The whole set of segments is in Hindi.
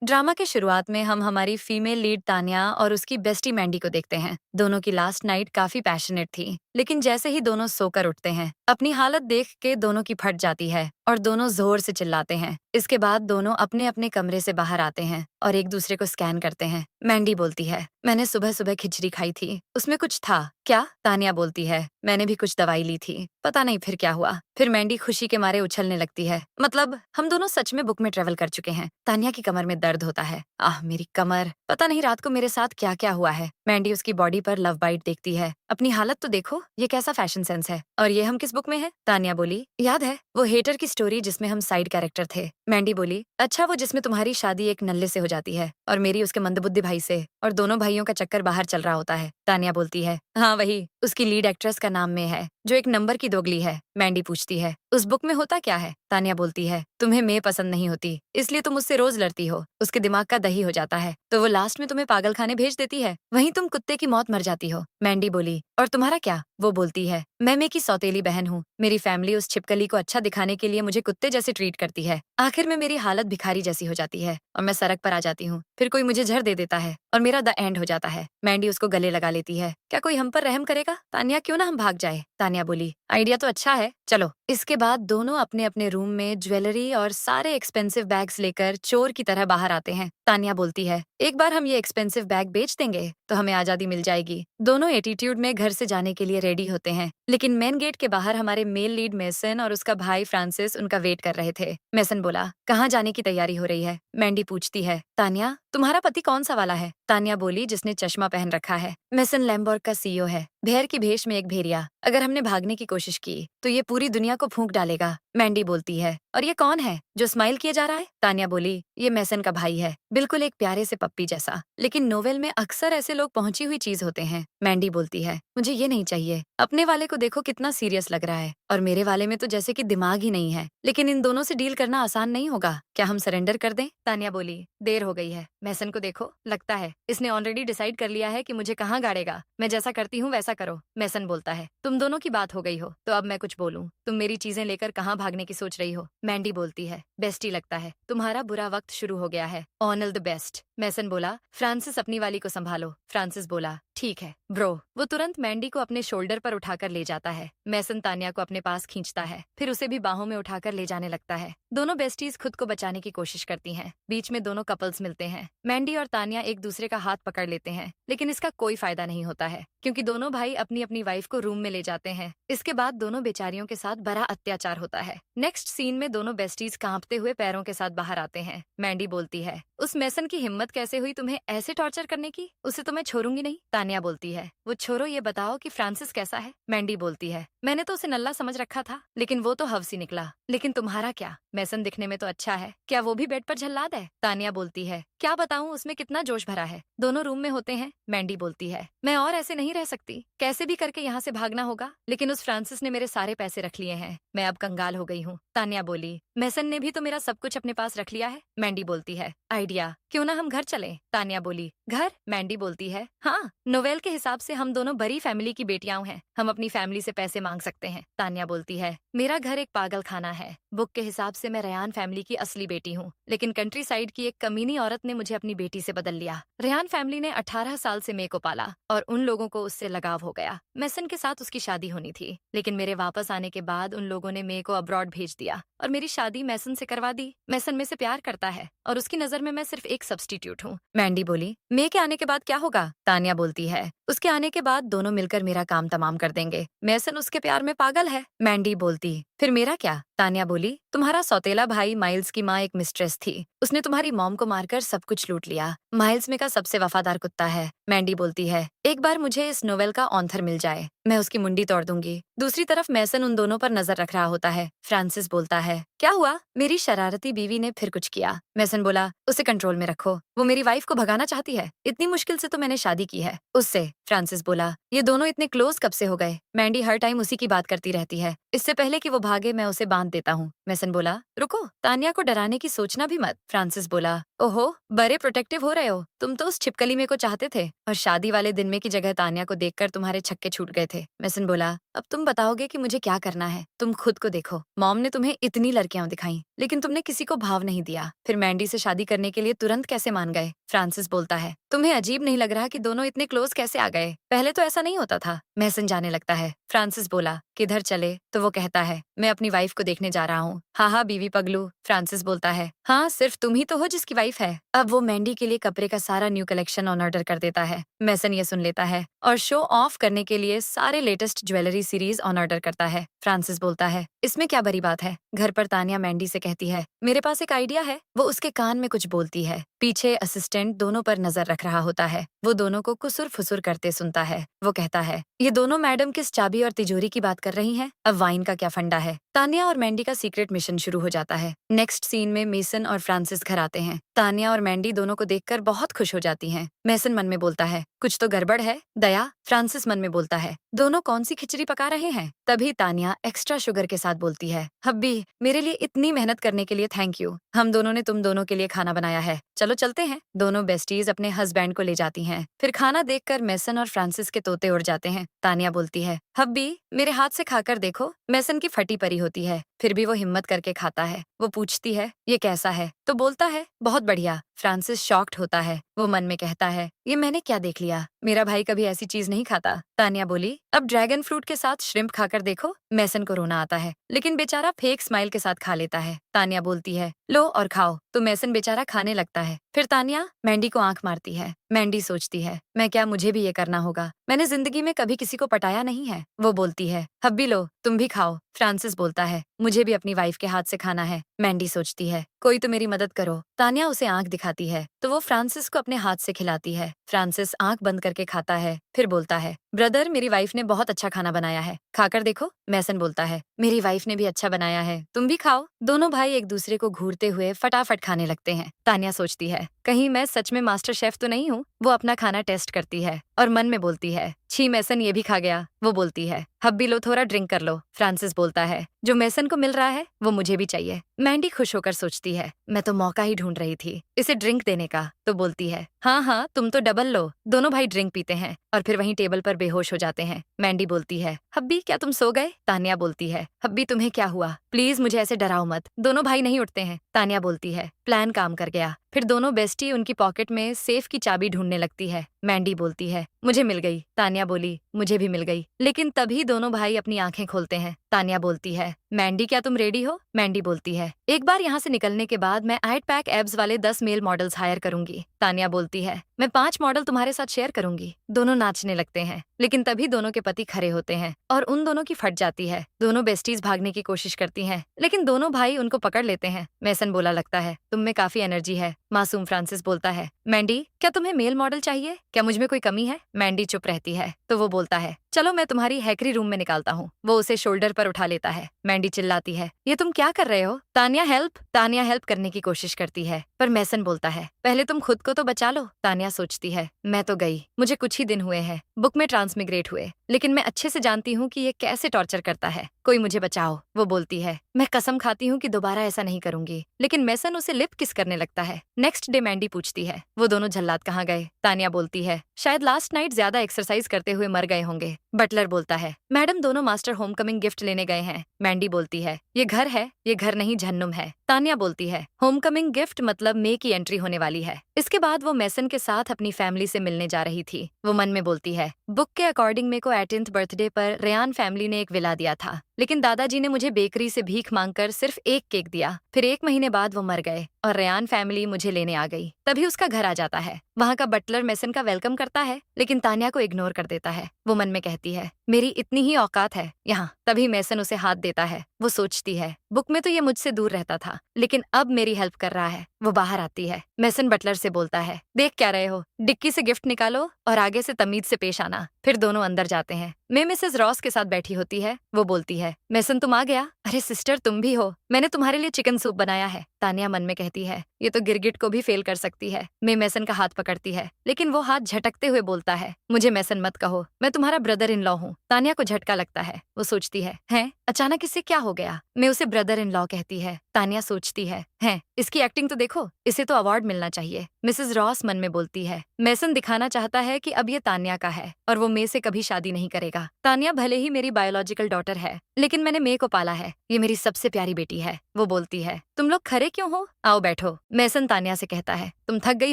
ड्रामा के शुरुआत में हम हमारी फीमेल लीड तान्या और उसकी बेस्टी मैंडी को देखते हैं। दोनों की लास्ट नाइट काफी पैशनेट थी, लेकिन जैसे ही दोनों सोकर उठते हैं, अपनी हालत देख के दोनों की फट जाती है और दोनों जोर से चिल्लाते हैं। इसके बाद दोनों अपने अपने कमरे से बाहर आते हैं और एक दूसरे को स्कैन करते हैं। मैंडी बोलती है, मैंने सुबह सुबह खिचड़ी खाई थी, उसमें कुछ था क्या? तान्या बोलती है, मैंने भी कुछ दवाई ली थी, पता नहीं फिर क्या हुआ। फिर मैंडी खुशी के मारे उछलने लगती है, मतलब हम दोनों सच में बुक में ट्रेवल कर चुके हैं। तान्या की कमर में दर्द होता है। आह मेरी कमर, पता नहीं रात को मेरे साथ क्या क्या हुआ है। मैंडी उसकी बॉडी पर लव बाइट देखती है। अपनी हालत तो देखो, ये कैसा फैशन सेंस है। और ये हम किस बुक में है? तान्या बोली, याद है वो हेटर की स्टोरी जिसमें हम साइड कैरेक्टर थे। मैंडी बोली, अच्छा वो जिसमें तुम्हारी शादी एक नल्ले से हो जाती है और मेरी उसके मंदबुद्धि भाई से, और दोनों भाइयों का चक्कर बाहर चल रहा होता है। तान्या बोलती है, हाँ वही, उसकी लीड एक्ट्रेस का नाम में है, जो एक नंबर की दोगली है। मैंडी पूछती है, उस बुक में होता क्या है? तान्या बोलती है, तुम्हें मैं पसंद नहीं होती, इसलिए तुम उससे रोज लड़ती हो। उसके दिमाग का दही हो जाता है, तो वो लास्ट में तुम्हें पागल खाने भेज देती है, वहीं तुम कुत्ते की मौत मर जाती हो। मैंडी बोली, और तुम्हारा क्या? वो बोलती है, मैं की सौतेली बहन हूँ। मेरी फैमिली उस छिपकली को अच्छा दिखाने के लिए मुझे कुत्ते जैसे ट्रीट करती है। आखिर में मेरी हालत भिखारी जैसी हो जाती है और मैं सड़क पर आ जाती हूँ। फिर कोई मुझे जहर दे देता है और मेरा द एंड हो जाता है। मैंडी उसको गले लगा लेती है, क्या कोई हम पर रहम करेगा? तान्या, क्यों ना हम भाग जाए? तान्या बोली, आइडिया तो अच्छा है, चलो। इसके बाद दोनों अपने अपने रूम में ज्वेलरी और सारे एक्सपेंसिव बैग्स लेकर चोर की तरह बाहर आते हैं। तान्या बोलती है, एक बार हम ये एक्सपेंसिव बैग बेच देंगे तो हमें आजादी मिल जाएगी। दोनों एटीट्यूड में घर से जाने के लिए रेडी होते हैं, लेकिन मेन गेट के बाहर हमारे मेल लीड मेसन और उसका भाई फ्रांसिस उनका वेट कर रहे थे। मेसन बोला, कहाँ जाने की तैयारी हो रही है? मैंडी पूछती है, तान्या तुम्हारा पति कौन सा वाला है? तान्या बोली, जिसने चश्मा पहन रखा है। मेसन लैम्बोर्ग का सीईओ है, भेड़ की भेष में एक भेड़िया। अगर हमने भागने की कोशिश की तो ये पूरी दुनिया को फूंक डालेगा। मैंडी बोलती है, और ये कौन है जो स्माइल किए जा रहा है? तान्या बोली, ये मेसन का भाई है, बिल्कुल एक प्यारे से पप्पी जैसा, लेकिन नोवेल में अक्सर ऐसे लोग पहुंची हुई चीज होते हैं। मैंडी बोलती है, मुझे ये नहीं चाहिए। अपने वाले को देखो कितना सीरियस लग रहा है, और मेरे वाले में तो जैसे कि दिमाग ही नहीं है। लेकिन इन दोनों से डील करना आसान नहीं होगा, क्या हम सरेंडर कर दें? तान्या बोली, देर हो गई है। मेसन को देखो, लगता है इसने ऑलरेडी डिसाइड कर लिया है कि मुझे कहाँ गाड़ेगा। मैं जैसा करती हूँ वैसा करो। मेसन बोलता है, तुम दोनों की बात हो गई हो तो अब मैं कुछ बोलूं? तुम मेरी चीजें लेकर कहाँ भागने की सोच रही हो? मैंडी बोलती है, बेस्टी लगता है तुम्हारा बुरा वक्त शुरू हो गया है। All the best. मेसन बोला, फ्रांसिस अपनी वाली को संभालो। फ्रांसिस बोला, ठीक है ब्रो। वो तुरंत मैंडी को अपने शोल्डर पर उठाकर ले जाता है। मेसन तान्या को अपने पास खींचता है, फिर उसे भी बाहों में उठाकर ले जाने लगता है। दोनों बेस्टीज खुद को बचाने की कोशिश करती हैं। बीच में दोनों कपल्स मिलते हैं। मैंडी और तान्या एक दूसरे का हाथ पकड़ लेते हैं, लेकिन इसका कोई फायदा नहीं होता है, क्योंकि दोनों भाई अपनी अपनी वाइफ को रूम में ले जाते हैं। इसके बाद दोनों बेचारियों के साथ बड़ा अत्याचार होता है। नेक्स्ट सीन में दोनों बेस्टीज कांपते हुए पैरों के साथ बाहर आते हैं। मैंडी बोलती है, उस मेसन की हिम्मत कैसे हुई तुम्हें ऐसे टॉर्चर करने की? उसे तो मैं छोड़ूंगी नहीं। तान्या बोलती है, वो छोड़ो, ये बताओ कि फ्रांसिस कैसा है? मैंडी बोलती है, मैंने तो उसे नल्ला समझ रखा था, लेकिन वो तो हवसी निकला। लेकिन तुम्हारा क्या? मेसन दिखने में तो अच्छा है, क्या वो भी बेड पर झल्लाद है? तान्या बोलती है, क्या बताऊं उसमें कितना जोश भरा है। दोनों रूम में होते हैं। मैंडी बोलती है, मैं और ऐसे नहीं रह सकती, कैसे भी करके यहाँ से भागना होगा। लेकिन उस फ्रांसिस ने मेरे सारे पैसे रख लिए हैं, मैं अब कंगाल हो गई हूँ। तान्या बोली, मेसन ने भी तो मेरा सब कुछ अपने पास रख लिया है। मैंडी बोलती है, आइडिया, क्यों ना हम घर चलें? तान्या बोली, घर? मैंडी बोलती है, हाँ, नोवेल के हिसाब से हम दोनों बड़ी फैमिली की बेटियां हैं, हम अपनी फैमिली से पैसे मांग सकते हैं। तान्या बोलती है, मेरा घर एक पागल खाना है। बुक के हिसाब से मैं रेहान फैमिली की असली बेटी हूँ, लेकिन कंट्री साइड की एक कमीनी औरत ने मुझे अपनी बेटी से बदल लिया। रेहान फैमिली ने 18 साल से मेरे को पाला और उन लोगों को उससे लगाव हो गया। मेसन के साथ उसकी शादी होनी थी, लेकिन मेरे वापस आने के बाद उन लोगों ने मेरे को अब्रॉड भेज दिया और मेरी शादी मेसन से करवा दी। मेसन में से प्यार करता है और उसकी नजर में मैं सिर्फ एक सब्स्टिट्यूट हूँ। मैंडी बोली, मे के आने के बाद क्या होगा? तान्या बोलती है, उसके आने के बाद दोनों मिलकर मेरा काम तमाम कर देंगे। मेसन उसके प्यार में पागल है। मैंडी बोलती, फिर मेरा क्या? तान्या बोली, तुम्हारा सौतेला भाई माइल्स की माँ एक मिस्ट्रेस थी, उसने तुम्हारी मॉम को मारकर सब कुछ लूट लिया। माइल्स में का सबसे वफादार कुत्ता है। मैंडी बोलती है, एक बार मुझे इस नोवेल का ऑथर मिल जाए, मैं उसकी मुंडी तोड़ दूंगी। दूसरी तरफ मेसन उन दोनों पर नजर रख रहा होता है। फ्रांसिस बोलता है, क्या हुआ? मेरी शरारती बीवी ने फिर कुछ किया। मेसन बोला, उसे कंट्रोल में रखो, वो मेरी वाइफ को भगाना चाहती है, इतनी मुश्किल से तो मैंने शादी की है उससे। फ्रांसिस बोला, ये दोनों इतने क्लोज कब से हो गए? मैंडी हर टाइम उसी की बात करती रहती है, इससे पहले कि वो भागे मैं उसे बांध देता हूँ। मेसन बोला, रुको, तान्या को डराने की सोचना भी मत। फ्रांसिस बोला, ओहो, बड़े प्रोटेक्टिव हो रहे हो। तुम तो उस छिपकली में को चाहते थे और शादी वाले दिन में की जगह तान्या को देखकर तुम्हारे छक्के छूट गए थे। मैसन बोला, अब तुम बताओगे कि मुझे क्या करना है? तुम खुद को देखो। मॉम ने तुम्हें इतनी लड़कियां दिखाई, लेकिन तुमने किसी को भाव नहीं दिया। फिर मैंडी से शादी करने के लिए तुरंत कैसे मान गए? फ्रांसिस बोलता है, तुम्हें अजीब नहीं लग रहा कि दोनों इतने क्लोज कैसे आ गए? पहले तो ऐसा नहीं होता था। मैसन जाने लगता है। फ्रांसिस बोला, किधर चले? तो वो कहता है, मैं अपनी वाइफ को देखने जा रहा हूँ। हाँ हाँ बीवी पगलू। फ्रांसिस बोलता है, हाँ सिर्फ तुम ही तो हो जिसकी वाइफ है। अब वो मैंडी के लिए कपड़े का सारा न्यू कलेक्शन ऑन ऑर्डर कर देता है। मैसन ये सुन लेता है और शो ऑफ करने के लिए सारे latest jewellery series on order करता है। फ्रांसिस बोलता है, इसमें क्या बड़ी बात है? घर पर तान्या मैंडी से कहती है, मेरे पास एक आइडिया है। वो उसके कान में कुछ बोलती है। पीछे असिस्टेंट दोनों पर नजर रख रहा होता है। वो दोनों को कुसुर फुसुर करते सुनता है। वो कहता है, ये दोनों मैडम किस चाबी और तिजोरी की बात कर रही हैं? अब वाइन का क्या फंडा है? तान्या और मैंडी का सीक्रेट मिशन शुरू हो जाता है। नेक्स्ट सीन में मेसन और फ्रांसिस घर आते हैं। तान्या और मैंडी दोनों को देखकर बहुत खुश हो जाती हैं। मेसन मन में बोलता है, कुछ तो गड़बड़ है। दया। फ्रांसिस मन में बोलता है, दोनों कौन सी खिचड़ी पका रहे हैं? तभी तान्या एक्स्ट्रा शुगर के साथ बोलती है, हब्बी मेरे लिए इतनी मेहनत करने के लिए थैंक यू। हम दोनों ने तुम दोनों के लिए खाना बनाया है, चलो चलते हैं। दोनों बेस्टीज अपने हस्बैंड को ले जाती हैं। फिर खाना देखकर मेसन और फ्रांसिस के तोते उड़ जाते हैं। तान्या बोलती है, हब्बी मेरे हाथ से खाकर देखो। मेसन की फटी परी होती है, फिर भी वो हिम्मत करके खाता है। वो पूछती है, ये कैसा है? तो बोलता है, बहुत बढ़िया। फ्रांसिस शॉक्ड होता है। वो मन में कहता है, ये मैंने क्या देख लिया? मेरा भाई कभी ऐसी चीज नहीं खाता। तान्या बोली, अब ड्रैगन फ्रूट के साथ श्रिम्प खाकर देखो। मेसन को रोना आता है, लेकिन बेचारा फेक स्माइल के साथ खा लेता है। तान्या बोलती है, लो और खाओ। तो मेसन बेचारा खाने लगता है। फिर तान्या मैंडी को आंख मारती है। मैंडी सोचती है, मैं क्या, मुझे भी ये करना होगा। मैंने जिंदगी में कभी किसी को पटाया नहीं है। वो बोलती है, हब्बी लो तुम भी खाओ। फ्रांसिस बोलता है, मुझे भी अपनी वाइफ के हाथ से खाना है। मैंडी सोचती है, कोई तो मेरी मदद करो। तान्या उसे आंख दिखाती है, तो वो फ्रांसिस को अपने हाथ से खिलाती है। फ्रांसिस आंख बंद करके खाता है, फिर बोलता है, ब्रदर मेरी वाइफ ने बहुत अच्छा खाना बनाया है, खाकर देखो। मैसन बोलता है, मेरी वाइफ ने भी अच्छा बनाया है, तुम भी खाओ। दोनों भाई एक दूसरे को घूरते हुए फटाफट खाने लगते हैं। तान्या सोचती है, कहीं मैं सच में मास्टर शेफ तो नहीं हूँ। वो अपना खाना टेस्ट करती है और मन में बोलती है, छी मैसन ये भी खा गया। वो बोलती है, हब्बी लो थोड़ा ड्रिंक कर लो। फ्रांसिस बोलता है, जो मैसन को मिल रहा है वो मुझे भी चाहिए। मैंडी खुश होकर सोचती है, मैं तो मौका ही ढूंढ रही थी इसे ड्रिंक देने का। तो बोलती है, हाँ हाँ तुम तो डबल लो। दोनों भाई ड्रिंक पीते हैं और फिर वहीं टेबल पर बेहोश हो जाते हैं। मैंडी बोलती है, हब्बी क्या तुम सो गए? तान्या बोलती है, हब्बी तुम्हें क्या हुआ? प्लीज मुझे ऐसे डराओ मत। दोनों भाई नहीं उठते हैं। तान्या बोलती है, प्लान काम कर गया। फिर दोनों बेस्टी उनकी पॉकेट में सेफ की चाबी ढूंढने लगती है। मैंडी बोलती है, मुझे मिल गई। तान्या बोली, मुझे भी मिल गई। लेकिन तभी दोनों भाई अपनी आंखें खोलते हैं। तान्या बोलती है, मैंडी क्या तुम रेडी हो? मैंडी बोलती है, एक बार यहाँ से निकलने के बाद मैं 8 पैक एब्स वाले 10 मेल मॉडल्स हायर करूंगी। तान्या बोलती है, मैं 5 मॉडल तुम्हारे साथ शेयर करूंगी। दोनों नाचने लगते हैं, लेकिन तभी दोनों के पति खड़े होते हैं और उन दोनों की फट जाती है। दोनों बेस्टीज भागने की कोशिश करती हैं, लेकिन दोनों भाई उनको पकड़ लेते हैं। मैसन बोला, लगता है तुम में काफी एनर्जी है। मासूम फ्रांसिस बोलता है, मैंडी क्या तुम्हें मेल मॉडल चाहिए? क्या मुझ में कोई कमी है? मैंडी चुप रहती है, तो वो बोलता है, चलो मैं तुम्हारी हैकरी रूम में निकालता हूँ। वो उसे शोल्डर पर उठा लेता है। मैंडी चिल्लाती है, ये तुम क्या कर रहे हो? तान्या हेल्प। तान्या हेल्प करने की कोशिश करती है, पर मैसन बोलता है, पहले तुम खुद को तो बचा लो। तान्या सोचती है, मैं तो गई, मुझे कुछ ही दिन हुए हैं, बुक में ट्रांसमिग्रेट हुए, लेकिन मैं अच्छे से जानती हूँ कि ये कैसे टॉर्चर करता है। कोई मुझे बचाओ। वो बोलती है, मैं कसम खाती हूँ कि दोबारा ऐसा नहीं करूंगी। लेकिन मैसन उसे लिप किस करने लगता है। नेक्स्ट डे मैंडी पूछती है, वो दोनों जल्लाद कहाँ गए? तान्या बोलती है, शायद लास्ट नाइट ज्यादा एक्सरसाइज करते हुए मर गए होंगे। बटलर बोलता है, मैडम दोनों मास्टर होमकमिंग गिफ्ट लेने गए हैं। मैंडी बोलती है, ये घर है, ये घर नहीं जहन्नुम है। तान्या बोलती है, होमकमिंग गिफ्ट मतलब मे की एंट्री होने वाली है। इसके बाद वो मैसन के साथ अपनी फैमिली से मिलने जा रही थी। वो मन में बोलती है, बुक के अकॉर्डिंग मे को 18th बर्थडे पर रेयान फैमिली ने एक विला दिया था, लेकिन दादाजी ने मुझे बेकरी से भीख मांगकर सिर्फ एक केक दिया। फिर 1 महीने बाद वो मर गए और रेयान फैमिली मुझे लेने आ गई। तभी उसका घर आ जाता है। वहाँ का बटलर मैसन का वेलकम करता है, लेकिन तान्या को इग्नोर कर देता है। वो मन में कहती है, मेरी इतनी ही औकात है यहाँ। तभी मैसन उसे हाथ देता है। वो सोचती है, बुक में तो ये मुझसे दूर रहता था, लेकिन अब मेरी हेल्प कर रहा है। वो बाहर आती है। मैसन बटलर से बोलता है, देख क्या रहे हो, डिक्की से गिफ्ट निकालो और आगे से तमीज से पेश आना। फिर दोनों अंदर जाते हैं। मैं मिसेस रॉस के साथ बैठी होती है। वो बोलती है, मैसन तुम आ गया? अरे सिस्टर तुम भी हो, मैंने तुम्हारे लिए चिकन सूप बनाया है। तान्या मन में कहती है, ये तो गिरगिट को भी फेल कर सकती है। मैं मैसन का हाथ पकड़ती है, लेकिन वो हाथ झटकते हुए बोलता है, मुझे मैसन मत कहो, मैं तुम्हारा ब्रदर इन लॉ हूँ। तान्या को झटका लगता है। वो सोचती है, हैं अचानक इससे क्या हो गया? मैं उसे ब्रदर इन लॉ कहती है। तान्या सोचती है, हैं इसकी एक्टिंग तो देखो। देखो, इसे तो अवार्ड मिलना चाहिए, मिसेस रॉस मन में बोलती है। मेसन दिखाना चाहता है कि अब ये तान्या का है और वो मे से कभी शादी नहीं करेगा। तान्या भले ही मेरी बायोलॉजिकल डॉटर है, लेकिन मैंने मे को पाला है। ये मेरी सबसे प्यारी बेटी है। वो बोलती है। तुम लोग खड़े क्यों हो? आओ बैठो, मेसन तान्या से कहता है। तुम थक गई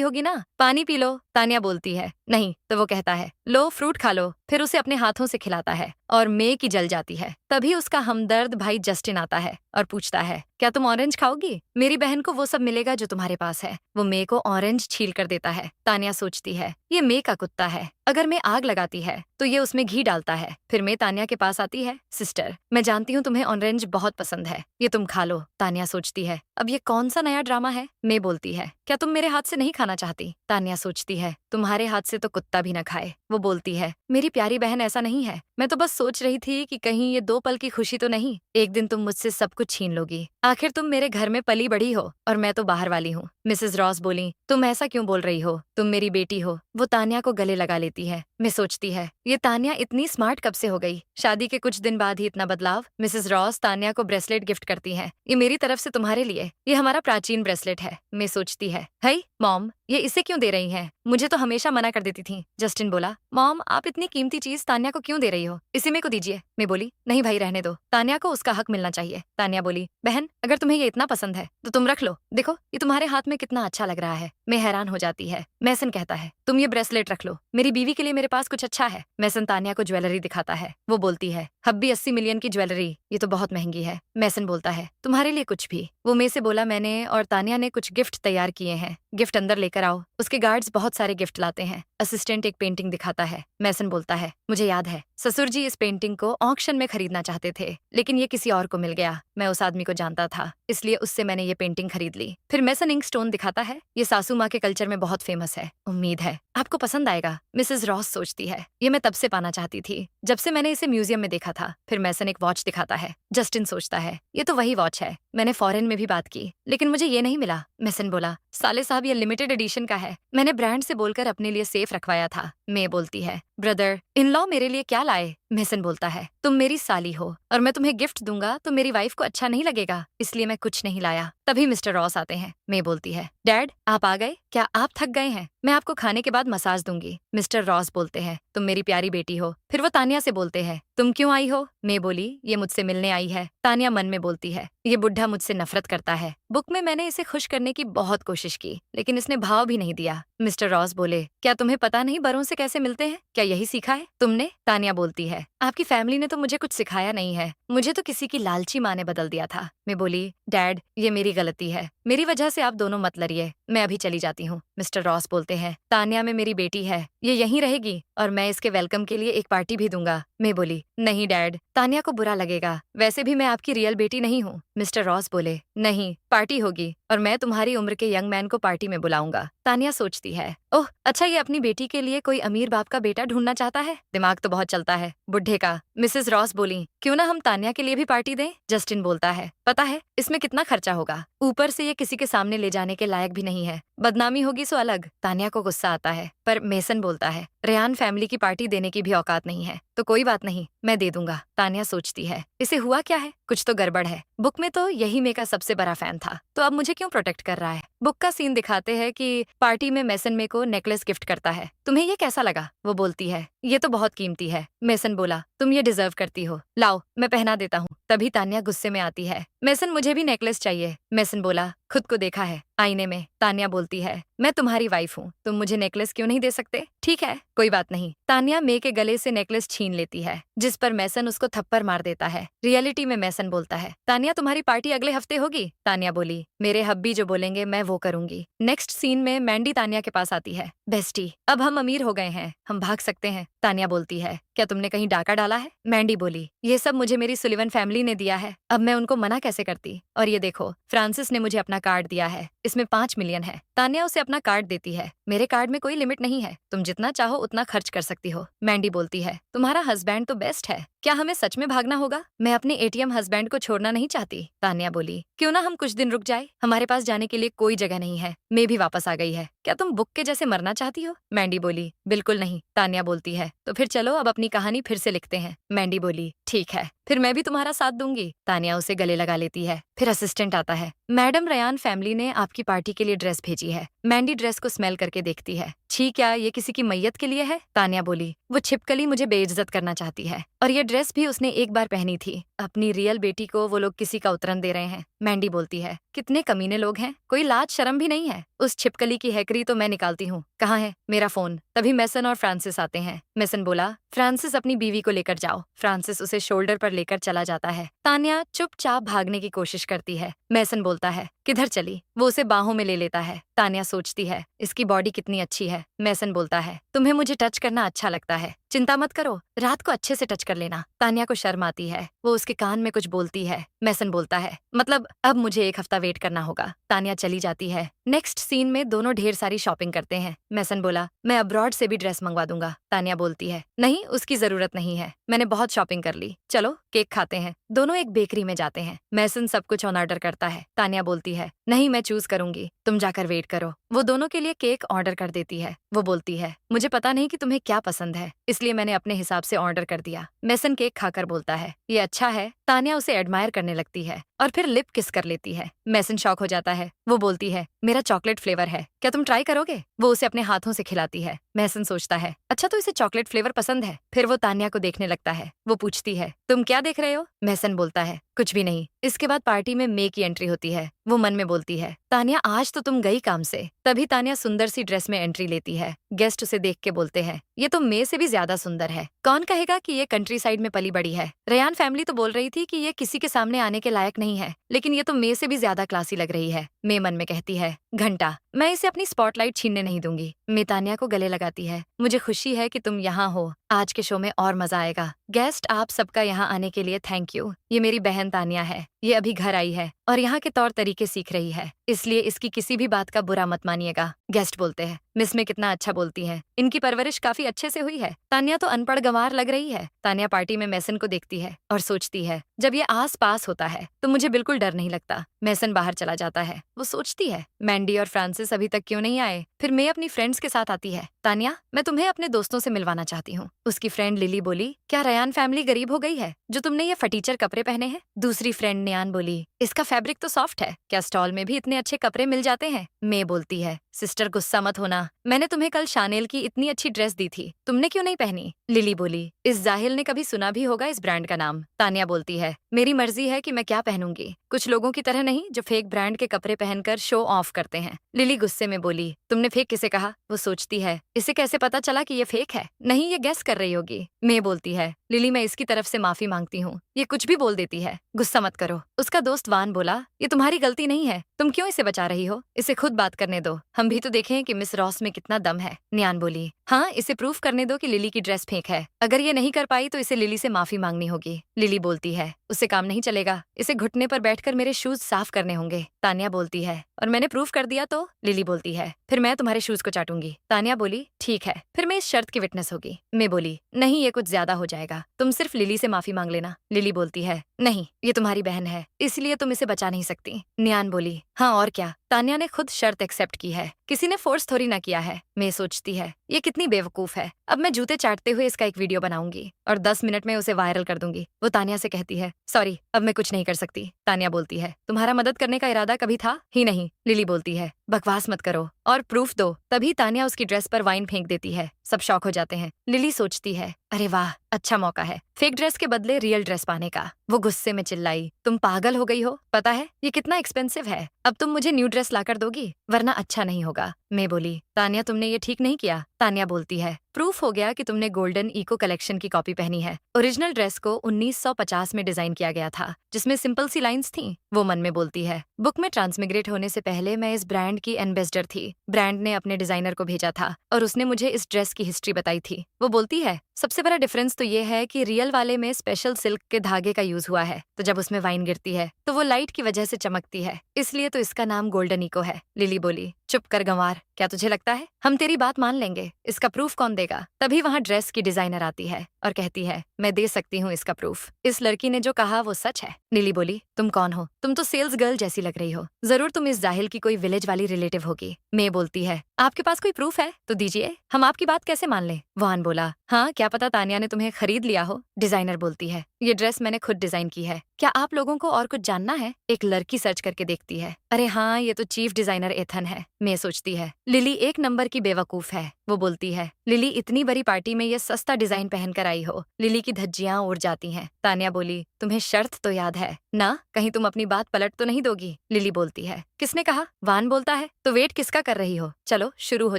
होगी ना, पानी पी लो। तान्या बोलती है नहीं, तो वो कहता है लो फ्रूट खा लो। फिर उसे अपने हाथों से खिलाता है और मे की जल जाती है। तभी उसका हमदर्द भाई जस्टिन आता है और पूछता है क्या तुम ऑरेंज खाओगी? मेरी बहन को वो सब मिलेगा जो तुम्हारे पास है। वो मे को ऑरेंज छील कर देता है। तान्या सोचती है ये मे का कुत्ता है, अगर मैं आग लगाती है तो ये उसमें घी डालता है। फिर मे तान्या के पास आती है। सिस्टर, मैं जानती हूँ तुम्हें ऑरेंज बहुत पसंद है, ये तुम खा लो। तान्या सोचती है अब ये कौन सा नया ड्रामा है? मे बोलती है क्या तुम मेरे हाथ से नहीं खाना चाहती? तान्या सोचती है तुम्हारे हाथ से तो कुत्ता भी न खाए। वो बोलती है मेरी प्यारी बहन ऐसा नहीं है, मैं तो बस सोच रही थी कि कहीं ये 2 पल की खुशी तो नहीं। एक दिन तुम मुझसे सब कुछ छीन लोगी। आखिर तुम मेरे घर में पली बड़ी हो और मैं तो बाहर वाली हूँ। मिसेस रॉस बोली तुम ऐसा क्यों बोल रही हो, तुम मेरी बेटी हो। वो तान्या को गले लगा लेती है। मैं सोचती है ये तान्या इतनी स्मार्ट कब से हो गई? शादी के कुछ दिन बाद ही इतना बदलाव। मिसेस रॉस तान्या को ब्रेसलेट गिफ्ट करती है। ये मेरी तरफ से तुम्हारे लिए, ये हमारा प्राचीन ब्रेसलेट है। मैं सोचती है हे मॉम, ये इसे क्यों दे रही हैं? मुझे तो हमेशा मना कर देती थी। जस्टिन बोला मॉम आप इतनी कीमती चीज तान्या को क्यों दे रही हो? इसे मेरे को दीजिए। मैं बोली नहीं भाई रहने दो, तान्या को उसका हक मिलना चाहिए। तान्या बोली बहन अगर तुम्हें ये इतना पसंद है तो तुम रख लो, देखो ये तुम्हारे हाथ में कितना अच्छा लग रहा है। मैं हैरान हो जाती है। मैसन कहता है तुम ये ब्रेसलेट रख लो, मेरी बीवी के लिए मेरे पास कुछ अच्छा है। मैसन तान्या को ज्वेलरी दिखाता है। वो बोलती है हब्बी 80 मिलियन की ज्वेलरी, ये तो बहुत महंगी है। मैसन बोलता है तुम्हारे लिए कुछ भी। वो मे से बोला मैंने और तान्या ने कुछ गिफ्ट तैयार किए हैं, गिफ्ट अंदर लेकर आओ। उसके गार्ड्स बहुत सारे गिफ्ट लाते हैं। असिस्टेंट एक पेंटिंग दिखाता है। मैसन बोलता है मुझे याद है ससुर जी इस पेंटिंग को ऑक्शन में खरीदना चाहते थे, लेकिन ये किसी और को मिल गया। मैं उस आदमी को जानता था, इसलिए उससे मैंने ये पेंटिंग खरीद ली। फिर मैसन इंक स्टोन दिखाता है। ये सासू माँ के कल्चर में बहुत फेमस है, उम्मीद है आपको पसंद आएगा। मिसेस रॉस सोचती है ये मैं तब से पाना चाहती थी जब से मैंने इसे म्यूजियम में देखा था। फिर मैसन एक वॉच दिखाता है। जस्टिन सोचता है ये तो वही वॉच है, मैंने फॉरेन में भी बात की लेकिन मुझे ये नहीं मिला। मैसन बोला साले साहब ये लिमिटेड एडिशन का है, मैंने ब्रांड से बोलकर अपने लिए सेफ रखवाया था। मे बोलती है ब्रदर इन लॉ मेरे लिए क्या लाए? मैसन बोलता है तुम मेरी साली हो और मैं तुम्हें गिफ्ट दूंगा तो मेरी वाइफ को अच्छा नहीं लगेगा, इसलिए मैं कुछ नहीं लाया। तभी मिस्टर रॉस आते हैं। मे बोलती है डैड आप आ गए, क्या आप थक गए हैं? मैं आपको खाने के बाद मसाज दूंगी। मिस्टर रॉस बोलते हैं तुम मेरी प्यारी बेटी हो। फिर वो तान्या से बोलते हैं तुम क्यों आई हो? मे बोली ये मुझसे मिलने आई है। तान्या मन में बोलती है ये बुढ़ा मुझसे नफरत करता है। बुक में मैंने इसे खुश करने की बहुत कोशिश की लेकिन इसने भाव भी नहीं दिया। मिस्टर रॉस बोले क्या तुम्हें पता नहीं बड़ों से कैसे मिलते हैं? क्या यही सीखा है तुमने? तान्या बोलती है आपकी फैमिली ने तो मुझे कुछ सिखाया नहीं है, मुझे तो किसी की लालची माँ ने बदल दिया था। मैं बोली डैड ये मेरी गलती है, मेरी वजह से आप दोनों मत लड़िए, मैं अभी चली जाती हूँ। मिस्टर रॉस बोलते हैं तान्या में मेरी बेटी है, ये यहीं रहेगी और मैं इसके वेलकम के लिए एक पार्टी भी दूंगा। मैं बोली नहीं डैड, तान्या को बुरा लगेगा, वैसे भी मैं आपकी रियल बेटी नहीं हूँ। मिस्टर रॉस बोले नहीं पार्टी होगी और मैं तुम्हारी उम्र के यंग मैन को पार्टी में बुलाऊंगा। तान्या सोचती है ओह अच्छा ये अपनी बेटी के लिए कोई अमीर बाप का बेटा ढूंढना चाहता है, दिमाग तो बहुत चलता है बुढ़े का। मिसेस रॉस बोली क्यों ना हम तान्या के लिए भी पार्टी दें? जस्टिन बोलता है पता है इसमें कितना खर्चा होगा, ऊपर से ये किसी के सामने ले जाने के लायक भी नहीं है, बदनामी होगी सो अलग। तान्या को गुस्सा आता है पर मेसन बोलता है रेयान फैमिली की पार्टी देने की भी औकात नहीं है, तो कोई बात नहीं मैं दे दूंगा। तान्या सोचती है इसे हुआ क्या है, कुछ तो गड़बड़ है। बुक में तो यही मे का सबसे बड़ा फैन था, तो अब मुझे क्यों प्रोटेक्ट कर रहा है? बुक का सीन दिखाते हैं कि पार्टी में मेसन मे को नेकलेस गिफ्ट करता है। तुम्हें ये कैसा लगा? वो बोलती है ये तो बहुत कीमती है। मेसन बोला तुम ये डिजर्व करती हो, लाओ मैं पहना देता हूँ। तभी तान्या गुस्से में आती है मेसन मुझे भी नेकलेस चाहिए। मेसन बोला खुद को देखा है आईने में? तान्या बोलती है मैं तुम्हारी वाइफ हूँ, तुम मुझे नेकलेस क्यों नहीं दे सकते? ठीक है कोई बात नहीं। तान्या मे के गले से नेकलेस छीन लेती है, जिस पर मेसन उसको थप्पड़ मार देता है। रियलिटी में मेसन बोलता है तान्या तुम्हारी पार्टी अगले हफ्ते होगी। तान्या बोली मेरे हब्बी जो बोलेंगे मैं वो करूंगी। नेक्स्ट सीन में मैंडी तान्या के पास आती है। बेस्टी अब हम अमीर हो गए हैं, हम भाग सकते हैं। तान्या बोलती है क्या तुमने कहीं डाका डाला है? मैंडी बोली ये सब मुझे मेरी सुलिवन फैमिली ने दिया है, अब मैं उनको मना कैसे करती? और ये देखो फ्रांसिस ने मुझे अपना कार्ड दिया है, इसमें 5 मिलियन है। तान्या उसे अपना कार्ड देती है। मेरे कार्ड में कोई लिमिट नहीं है, तुम जितना चाहो उतना खर्च कर सकती हो। मैंडी बोलती है तुम्हारा हस्बैंड तो बेस्ट है, क्या हमें सच में भागना होगा? मैं अपने एटीएम हस्बैंड को छोड़ना नहीं चाहती। तान्या बोली क्यों ना हम कुछ दिन रुक जाए, हमारे पास जाने के लिए कोई जगह नहीं है। मैं भी वापस आ गई है, क्या तुम बुक के जैसे मरना चाहती हो? मैंडी बोली बिल्कुल नहीं। तान्या बोलती है तो फिर चलो अब अपनी कहानी फिर से लिखते हैं। मैंडी बोली ठीक है। फिर मैं भी तुम्हारा साथ दूंगी। तानिया उसे गले लगा लेती है। फिर असिस्टेंट आता है। मैडम, रयान फैमिली ने आपकी पार्टी के लिए ड्रेस भेजी है। मैंडी ड्रेस को स्मेल करके देखती है। छी, क्या ये किसी की मैयत के लिए है? तानिया बोली, वो छिपकली मुझे बेइज्जत करना चाहती है, और ये ड्रेस भी उसने एक बार पहनी थी। अपनी रियल बेटी को वो लोग किसी का उतरन दे रहे हैं। मैंडी बोलती है, कितने कमीने लोग हैं, कोई लाज शर्म भी नहीं है। उस छिपकली की हैकरी तो मैं निकालती हूँ। कहाँ है मेरा फोन? तभी मेसन और फ्रांसिस आते हैं। मेसन बोला, फ्रांसिस अपनी बीवी को लेकर जाओ। फ्रांसिस उसे शोल्डर पर लेकर चला जाता है। तानिया चुपचाप भागने की कोशिश करती है। मेसन बोलता है, किधर चली? वो उसे बाहों में ले लेता है। तानिया सोचती है, इसकी बॉडी कितनी अच्छी है। मेसन बोलता है, तुम्हें मुझे टच करना अच्छा लगता है, चिंता मत करो, रात को अच्छे से टच कर लेना। तानिया को शर्म आती है। वो उसके कान में कुछ बोलती है। मेसन बोलता है, मतलब अब मुझे एक हफ्ता वेट करना होगा। तानिया चली जाती है। नेक्स्ट सीन में दोनों ढेर सारी शॉपिंग करते हैं। मेसन बोला, मैं अब्रॉड से भी ड्रेस मंगवा दूंगा। तानिया बोलती है, नहीं, उसकी जरूरत नहीं है, मैंने बहुत शॉपिंग कर ली। चलो केक खाते हैं। दोनों एक बेकरी में जाते हैं। मेसन सब कुछ ऑन ऑर्डर करता है। तानिया बोलती है, नहीं, मैं चूज करूंगी, तुम जाकर वेट करो। वो दोनों के लिए केक ऑर्डर कर देती है। वो बोलती है, मुझे पता नहीं कि तुम्हें क्या पसंद है, इसलिए मैंने अपने हिसाब से ऑर्डर कर दिया। मेसन केक खाकर बोलता है, ये अच्छा है। तानिया उसे एडमायर करने लगती है और फिर लिप किस कर लेती है। मेसन शॉक हो जाता है। वो बोलती है, मेरा चॉकलेट फ्लेवर है, क्या तुम ट्राई करोगे? वो उसे अपने हाथों से खिलाती है। मेसन सोचता है, अच्छा तो इसे चॉकलेट फ्लेवर पसंद है। फिर वो तानिया को देखने लगता है। वो पूछती है, तुम क्या देख रहे हो? मेसन बोलता है, कुछ भी नहीं। इसके बाद पार्टी में मे की एंट्री होती है। वो मन में बोलती है, तानिया आज तो तुम गई काम से। तभी तानिया सुंदर सी ड्रेस में एंट्री लेती है। गेस्ट उसे देख के बोलते हैं, ये तो मे से भी ज्यादा सुंदर है। कौन कहेगा कि ये कंट्री साइड में पली बड़ी है? रयान फैमिली तो बोल रही थी कि ये किसी के सामने आने के लायक नहीं है, लेकिन ये तो मे से भी ज्यादा क्लासी लग रही है। मे मन में कहती है, घंटा, मैं इसे अपनी स्पॉटलाइट छीनने नहीं दूंगी। मे तानिया को गले लगाती है। मुझे खुशी है कि तुम यहाँ हो, आज के शो में और मजा आएगा। गेस्ट, आप सबका यहाँ आने के लिए थैंक यू। ये मेरी बहन तानिया है। ये अभी घर आई है और यहाँ के तौर तरीके सीख रही है, इसलिए इसकी किसी भी बात का बुरा मत मानिएगा। गेस्ट बोलते हैं, मिस में कितना अच्छा बोलती है, इनकी परवरिश काफी अच्छे से हुई है। तानिया तो अनपढ़ गंवार लग रही है। तानिया पार्टी में मेसन को देखती है और सोचती है, जब ये आस पास होता है तो मुझे बिल्कुल डर नहीं लगता। मेसन बाहर चला जाता है। वो सोचती है, मैंडी और फ्रांसिस अभी तक क्यों नहीं आए? फिर मे अपनी फ्रेंड्स के साथ आती है। तानिया, मैं तुम्हें अपने दोस्तों से मिलवाना चाहती हूँ। उसकी फ्रेंड लिली बोली, क्या रयान फैमिली गरीब हो गई है जो तुमने ये फटीचर कपड़े पहने हैं? दूसरी फ्रेंड नियान बोली, इसका फैब्रिक तो सॉफ्ट है, क्या स्टॉल में भी इतने अच्छे कपड़े मिल जाते हैं? मे बोलती है, सिस्टर गुस्सा मत होना, मैंने तुम्हें कल शानेल की इतनी अच्छी ड्रेस दी थी, तुमने क्यों नहीं पहनी? लिली बोली, इस जाहिल ने कभी सुना भी होगा इस ब्रांड का नाम। तानिया बोलती है, मेरी मर्जी है कि मैं क्या पहनूंगी, कुछ लोगों की तरह नहीं जो फेक ब्रांड के कपड़े पहनकर शो ऑफ करते हैं। लिली गुस्से में बोली, तुमने फेक किसे कहा? वो सोचती है, इसे कैसे पता चला कि ये फेक है? नहीं, ये गेस कर रही होगी। मे बोलती है, लिली, मैं इसकी तरफ से माफी मांगती हूँ, ये कुछ भी बोल देती है, गुस्सा मत करो। उसका दोस्त वान बोला, ये तुम्हारी गलती नहीं है, तुम क्यों इसे बचा रही हो? इसे खुद बात करने दो, हम भी तो देखें कि मिस रॉस में कितना दम है। नियान बोली, हाँ, इसे प्रूफ करने दो कि लिली की ड्रेस फेक है। अगर ये नहीं कर पाई तो इसे लिली से माफी मांगनी होगी। लिली बोलती है, उससे काम नहीं चलेगा, इसे घुटने पर बैठकर मेरे शूज साफ करने होंगे। तानिया बोलती है, और मैंने प्रूफ कर दिया तो? लिली बोलती है, फिर मैं तुम्हारे शूज को चाटूंगी। तानिया बोली, ठीक है, फिर मैं इस शर्त की विटनेस होगी। मैं बोली, नहीं, ये कुछ ज्यादा हो जाएगा, तुम सिर्फ लिली से माफी मांग लेना। लिली बोलती है, नहीं, ये तुम्हारी बहन है, इसलिए तुम इसे बचा नहीं सकती। नियान बोली, हाँ और क्या, तानिया ने खुद शर्त एक्सेप्ट की है, किसी ने फोर्स थोड़ी ना किया है। मैं सोचती है, ये कितनी बेवकूफ है, अब मैं जूते चाटते हुए इसका एक वीडियो बनाऊंगी और 10 मिनट में उसे वायरल कर दूंगी। वो तानिया से कहती है, सॉरी, अब मैं कुछ नहीं कर सकती। तानिया बोलती है, तुम्हारा मदद करने का इरादा कभी था ही नहीं। लिली बोलती है, बकवास मत करो और प्रूफ दो। तभी तानिया उसकी ड्रेस पर वाइन फेंक देती है। सब शॉक हो जाते हैं। लिली सोचती है, अरे वाह, अच्छा मौका है फेक ड्रेस के बदले रियल ड्रेस पाने का। वो गुस्से में चिल्लाई, तुम पागल हो गई हो? पता है ये कितना एक्सपेंसिव है, अब तुम मुझे न्यू ड्रेस लाकर दोगी, वरना अच्छा नहीं होगा। मैं बोली, तानिया, तुमने ये ठीक नहीं किया। तानिया बोलती है, प्रूफ हो गया कि तुमने गोल्डन इको कलेक्शन की कॉपी पहनी है। ओरिजिनल ड्रेस को 1950 में डिजाइन किया गया था, जिसमें सिंपल सी लाइंस थी। वो मन में बोलती है, बुक में ट्रांसमिग्रेट होने से पहले मैं इस ब्रांड की एम्बेसडर थी। ब्रांड ने अपने डिजाइनर को भेजा था और उसने मुझे इस ड्रेस की हिस्ट्री बताई थी। वो बोलती है, सबसे बड़ा डिफरेंस तो ये है कि रियल वाले में स्पेशल सिल्क के धागे का यूज हुआ है, तो जब उसमें वाइन गिरती है तो वो लाइट की वजह से चमकती है, इसलिए तो इसका नाम गोल्डन इको है। लिली बोली, चुप कर गंवार, क्या तुझे लगता है हम तेरी बात मान लेंगे? इसका प्रूफ कौन देगा? तभी वहाँ ड्रेस की डिजाइनर आती है और कहती है, मैं दे सकती हूँ इसका प्रूफ, इस लड़की ने जो कहा वो सच है। लिली बोली, तुम कौन हो? तुम तो सेल्स गर्ल जैसी लग रही हो, जरूर तुम इस जाहिल की कोई विलेज वाली रिलेटिव होगी। मैं बोलती है, आपके पास कोई प्रूफ है तो दीजिए, हम आपकी बात कैसे मान लें? वान बोला, हाँ, क्या पता तानिया ने तुम्हें खरीद लिया हो। डिजाइनर बोलती है, ये ड्रेस मैंने खुद डिजाइन की है। क्या आप लोगों को और कुछ जानना है? एक लड़की सर्च करके देखती है। अरे हाँ, ये तो चीफ डिजाइनर एथन है। मैं सोचती है लिली एक नंबर की बेवकूफ है। वो बोलती है लिली इतनी बड़ी पार्टी में ये सस्ता डिजाइन पहनकर आई हो। लिली की धज्जियां उड़ जाती हैं। तान्या बोली तुम्हें शर्त तो याद है ना, कहीं तुम अपनी बात पलट तो नहीं दोगी? लिली बोलती है किसने कहा? वान बोलता है तो वेट किसका कर रही हो? चलो शुरू हो